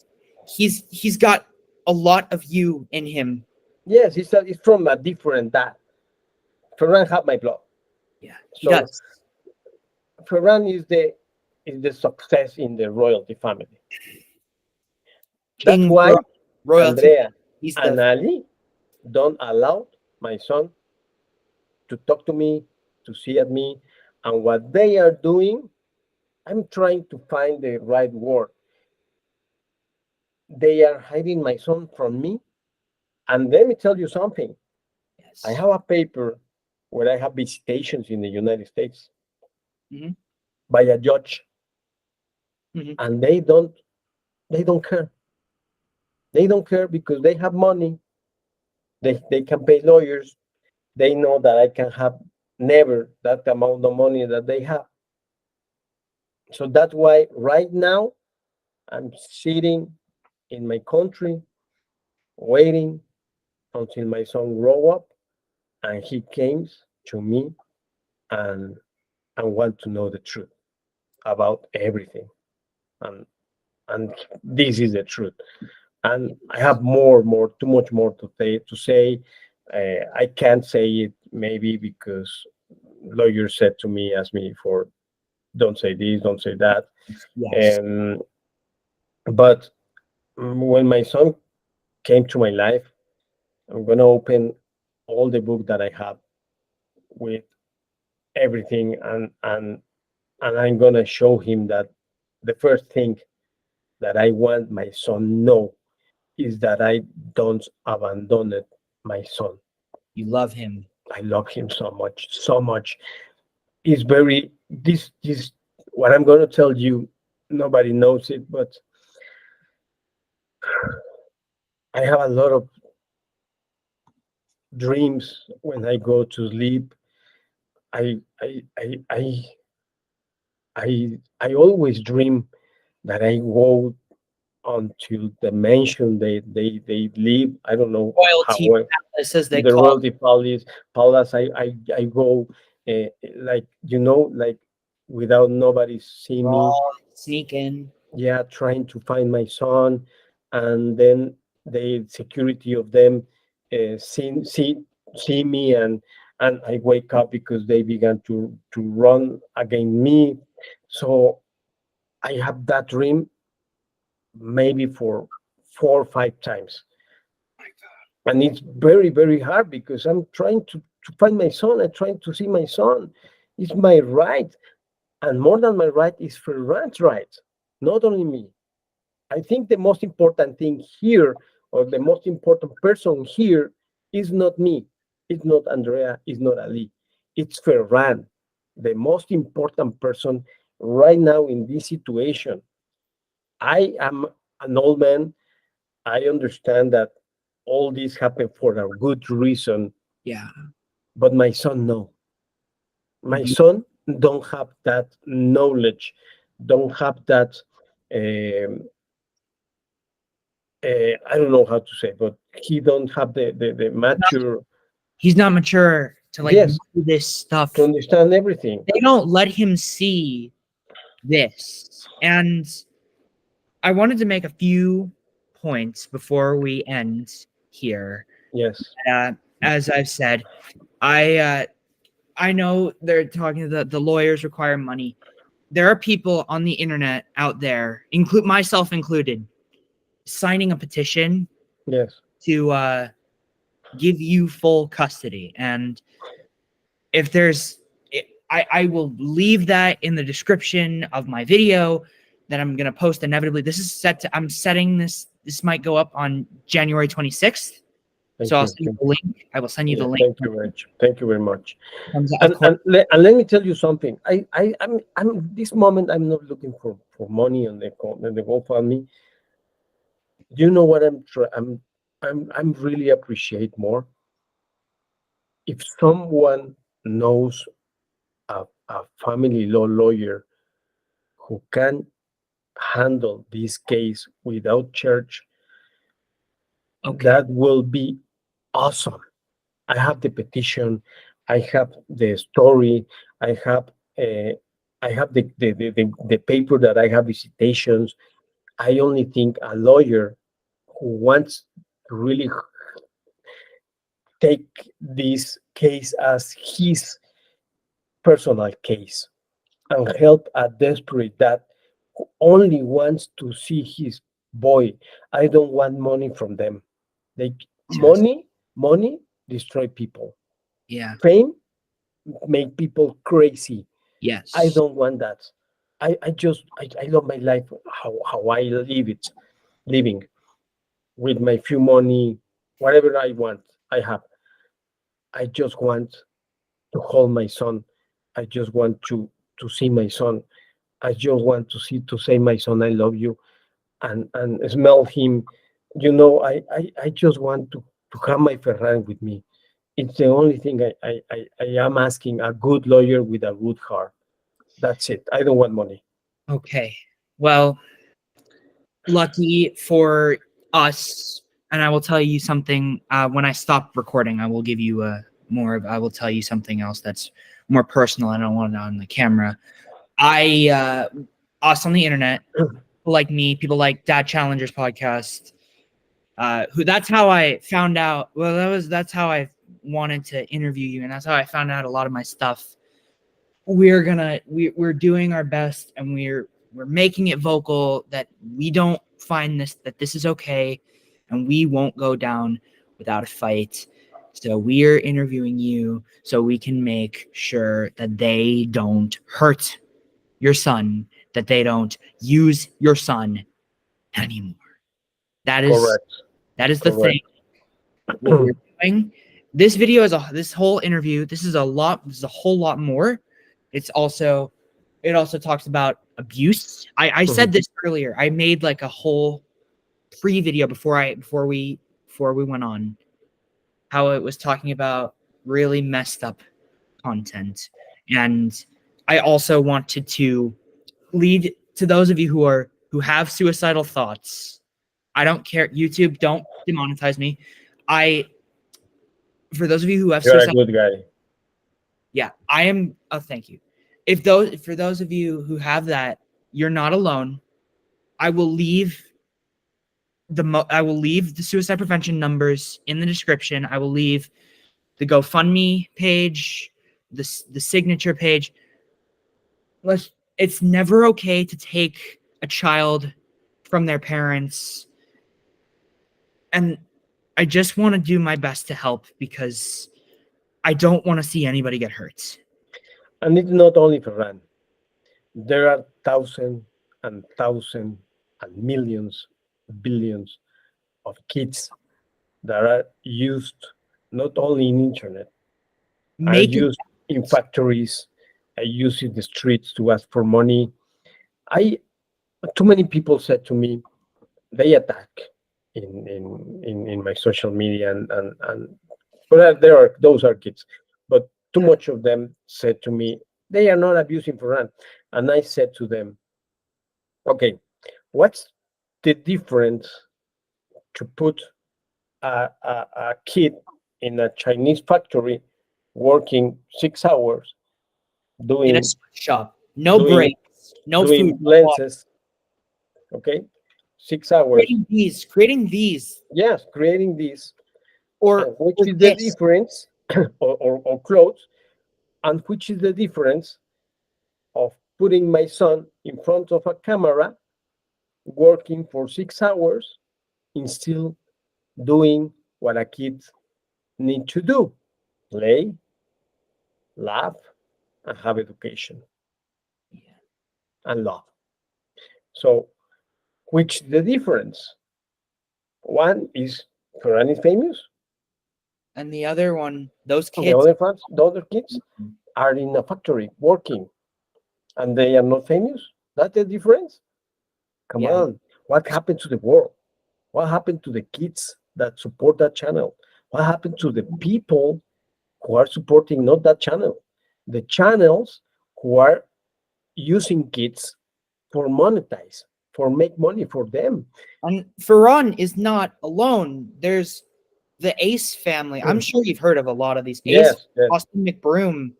yes, He's got a lot of you in him. yes. It's from a different dad. Ferran had my blood, Yeah, he so does. Ferran is the success in the royalty family. That's King why royalty. Andrea He's and the Ali don't allow my son to talk to me, to see at me, and what they are doing. I'm trying to find the right word. They are hiding my son from me. And let me tell you something. I yes. have a paper where I have visitations in the United States Hmm. by a judge, Hmm. and they don't care. They don't care because they have money. They can pay lawyers. They know that I can have never that amount of money that they have. So that's why right now I'm sitting in my country waiting until my son grow up and he came to me and want to know the truth about everything. And this is the truth. And I have too much more to say. I can't say it maybe because lawyers said to me, asked me for, don't say this, don't say that. Yes. But when my son came to my life, I'm gonna open all the book that I have with everything, and I'm gonna show him that the first thing that I want my son know is that I don't abandon my son. You love him. I love him so much, so much. It's very this what I'm gonna tell you. Nobody knows it, but I have a lot of dreams when I go to sleep. I I I I I always dream that I go until the mansion they live. I don't know how Royalty palace, as they the call royalty palace. I go like like without nobody see it. me. All sneak in. Yeah, trying to find my son, and then the security of them see me, and I wake up because they began to run against me. So I have that dream maybe for 4 or 5 times, and it's very hard because I'm trying to find my son. I'm trying to see my son. It's my right, and more than my right is Ferran's right, not only me. I think the most important thing here, or the most important person here, is not me. It's not Andrea. It's not Ali. It's Ferran, the most important person right now in this situation. I am an old man. I understand that all this happened for a good reason, Yeah. but my son no. My You- son don't have that knowledge, don't have that. Um, I don't know how to say, but he don't have the mature, He's not mature to like know yes, this stuff. to understand everything. They don't let him see this. And I wanted to make a few points before we end here. Yes, As I've said, I know they're talking the lawyers require money. There are people on the internet out there, include myself included, signing a petition yes, to give you full custody. And if there's I will leave that in the description of my video that I'm going to post inevitably. This is set to, I'm setting this might go up on January 26th. thank So I'll you. send you the link. I will send you the Yeah, link. thank you very much. Thank you very much. Of course. And let me tell you something. I'm this moment. I'm not looking for money on the GoFundMe. You know what I'm really appreciate more if someone knows a family law lawyer who can handle this case without church. Okay. That will be awesome. I have the petition, I have the story, I have uh, I have the paper that I have visitations. I only think a lawyer who wants to really take this case as his personal case and help a desperate dad who only wants to see his boy. I don't want money from them. They Yes. money destroy people. Yeah. Fame make people crazy. Yes. I don't want that. I love my life how I live it, living with my few money, whatever I want, I have. I just want to hold my son. I just want to see my son. I just want to say my son I love you, and smell him I just want to have my Ferran with me. It's the only thing I am asking a good lawyer with a good heart. That's it. I don't want money. Okay. Well, lucky for us, and I will tell you something. When I stop recording, I will give you I will tell you something else that's more personal. I don't want it on the camera. Us on the internet, people like me, people like Dad Challengers podcast, that's how I found out. Well, that's how I wanted to interview you, and that's how I found out a lot of my stuff. We're doing our best, and we're making it vocal that we don't find that this is okay, and we won't go down without a fight. So we're interviewing you so we can make sure that they don't hurt your son, that they don't use your son anymore. That is the Correct. thing. What we're doing. This video is this whole interview. This is a whole lot more. It also talks about abuse. I said this earlier. I made like a whole pre-video before we went on, how it was talking about really messed up content. And I also wanted to lead to those of you who have suicidal thoughts. I don't care. YouTube, don't demonetize me. For those of you who have You're a suicidal, good guy. yeah, I am. Oh, thank you. For those of you who have that, you're not alone. I will leave the suicide prevention numbers in the description. I will leave the GoFundMe page, the signature page. It's never okay to take a child from their parents, and I just want to do my best to help because I don't want to see anybody get hurt. And it's not only Ferran. There are thousands and thousands and millions, billions of kids that are used not only in internet, are used in factories, are used in the streets to ask for money. Too many people said to me, they attack in my social media and but those are kids, but too much of them said to me they are not abusing Ferran, and I said to them, okay, what's the difference to put a kid in a Chinese factory working 6 hours doing in a shop, no breaks, no food, lenses, okay, 6 hours creating these, yes, creating these, or which is the difference, or clothes, and which is the difference of putting my son in front of a camera working for 6 hours and still doing what a kid need to do: play, laugh, and have education and love. So which the difference? One is Ferran is famous, and the other one, those kids, the other kids are in a factory working, and they are not famous. That's the difference. Come on, what happened to the world? What happened to the kids that support that channel? What happened to the people who are supporting not that channel, the channels who are using kids for monetize, for make money for them? And Ferran is not alone. There's the Ace family. I'm sure you've heard of a lot of these. Yes, yes. Austin McBroom.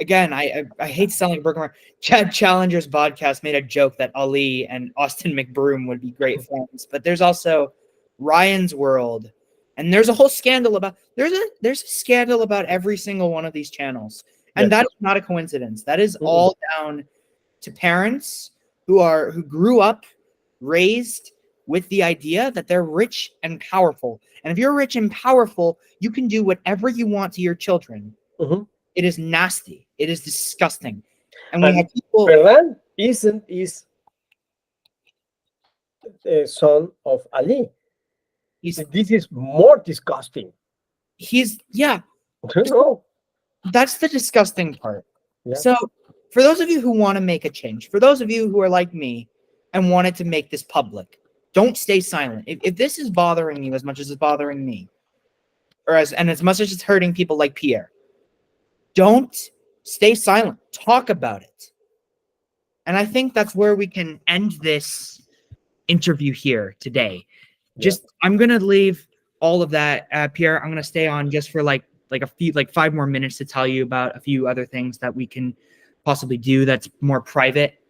Again, I hate selling broken. Chad Challenger's podcast made a joke that Ali and Austin McBroom would be great friends, but there's also Ryan's World, and there's a whole scandal about there's a scandal about every single one of these channels, and that is not a coincidence. That is all down to parents who grew up raised with the idea that they're rich and powerful, and if you're rich and powerful, you can do whatever you want to your children. It is nasty. It is disgusting. And we have people. Ferran is the son of Ali. This is more disgusting. No. That's the disgusting part. Yeah. So for those of you who want to make a change, for those of you who are like me and wanted to make this public, don't stay silent. If this is bothering you as much as it's bothering me, or as much as it's hurting people like Pierre, don't stay silent. Talk about it. And I think that's where we can end this interview here today. Just I'm gonna leave all of that, Pierre. I'm gonna stay on just for like a few, like 5 more minutes to tell you about a few other things that we can possibly do that's more private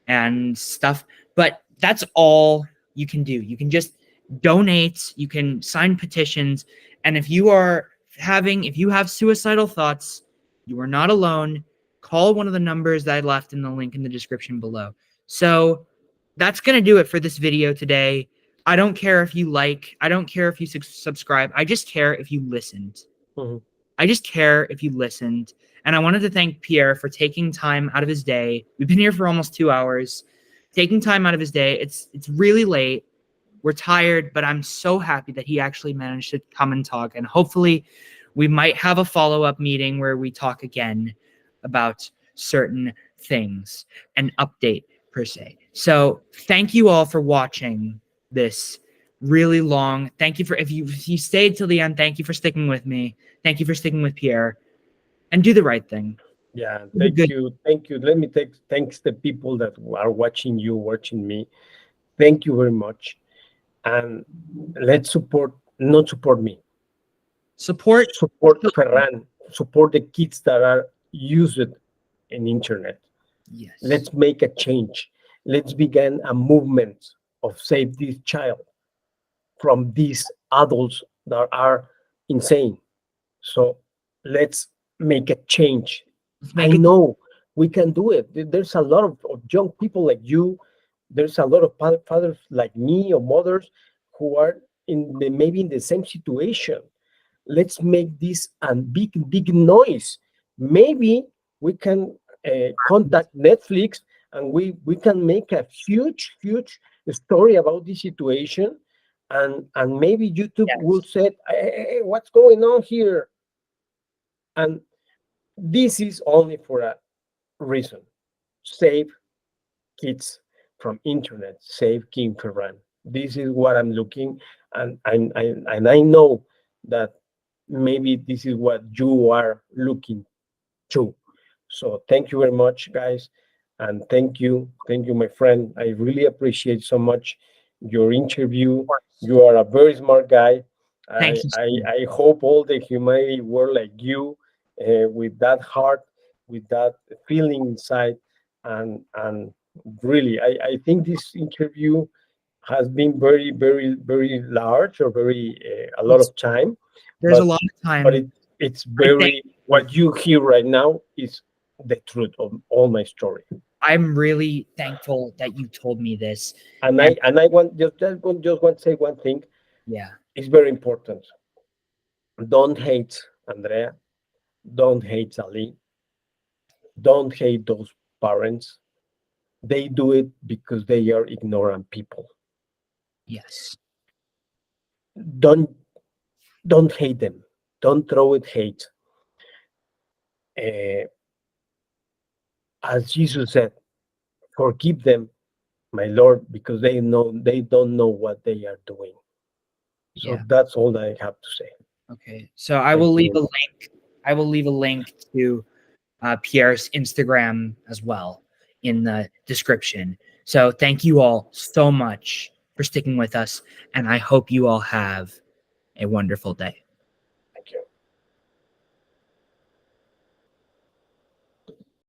and stuff. But that's all you can do. You can just donate, you can sign petitions, and if you have suicidal thoughts, you are not alone. Call one of the numbers that I left in the link in the description below. So that's going to do it for this video today. I don't care if you like, I don't care if you subscribe. I just care if you listened. I just care if you listened. And I wanted to thank Pierre for taking time out of his day. We've been here for almost 2 hours, taking time out of his day. It's really late. We're tired, but I'm so happy that he actually managed to come and talk. And hopefully we might have a follow-up meeting where we talk again about certain things, an update per se. So thank you all for watching this really long. Thank you for, if you stayed till the end, thank you for sticking with me. Thank you for sticking with Pierre, and do the right thing. Yeah, thank you. Let me thanks the people that are watching me. Thank you very much. And let's not support me. Support Ferran. Support the kids that are using in internet. Yes. Let's make a change. Let's begin a movement of save this child from these adults that are insane. So let's make a change. I know we can do it. There's a lot of young people like you. There's a lot of fathers like me or mothers who are maybe in the same situation. Let's make this a big noise. Maybe we can contact Netflix and we can make a huge story about this situation, and maybe YouTube will say, hey, what's going on here? And this is only for a reason: save kids from internet, save King Ferran. This is what I'm looking, and I know that maybe this is what you are looking to. So thank you very much, guys, and thank you, my friend. I really appreciate so much your interview. You are a very smart guy. I hope all the humanity were like you, with that heart, with that feeling inside, and really, I think this interview has been very large, or very a lot of time. There's a lot of time, but it's very, what you hear right now is the truth of all my story. I'm really thankful that you told me this. And I want just want to say one thing. Yeah, it's very important. Don't hate Andrea. Don't hate Ali. Don't hate those parents. They do it because they are ignorant people. Yes. Don't hate them. Don't throw it hate. As Jesus said, forgive them, my Lord, because they don't know what they are doing. So that's all that I have to say. Okay. So I will leave a link. I will leave a link to Pierre's Instagram as well in the description. So thank you all so much for sticking with us, and I hope you all have a wonderful day.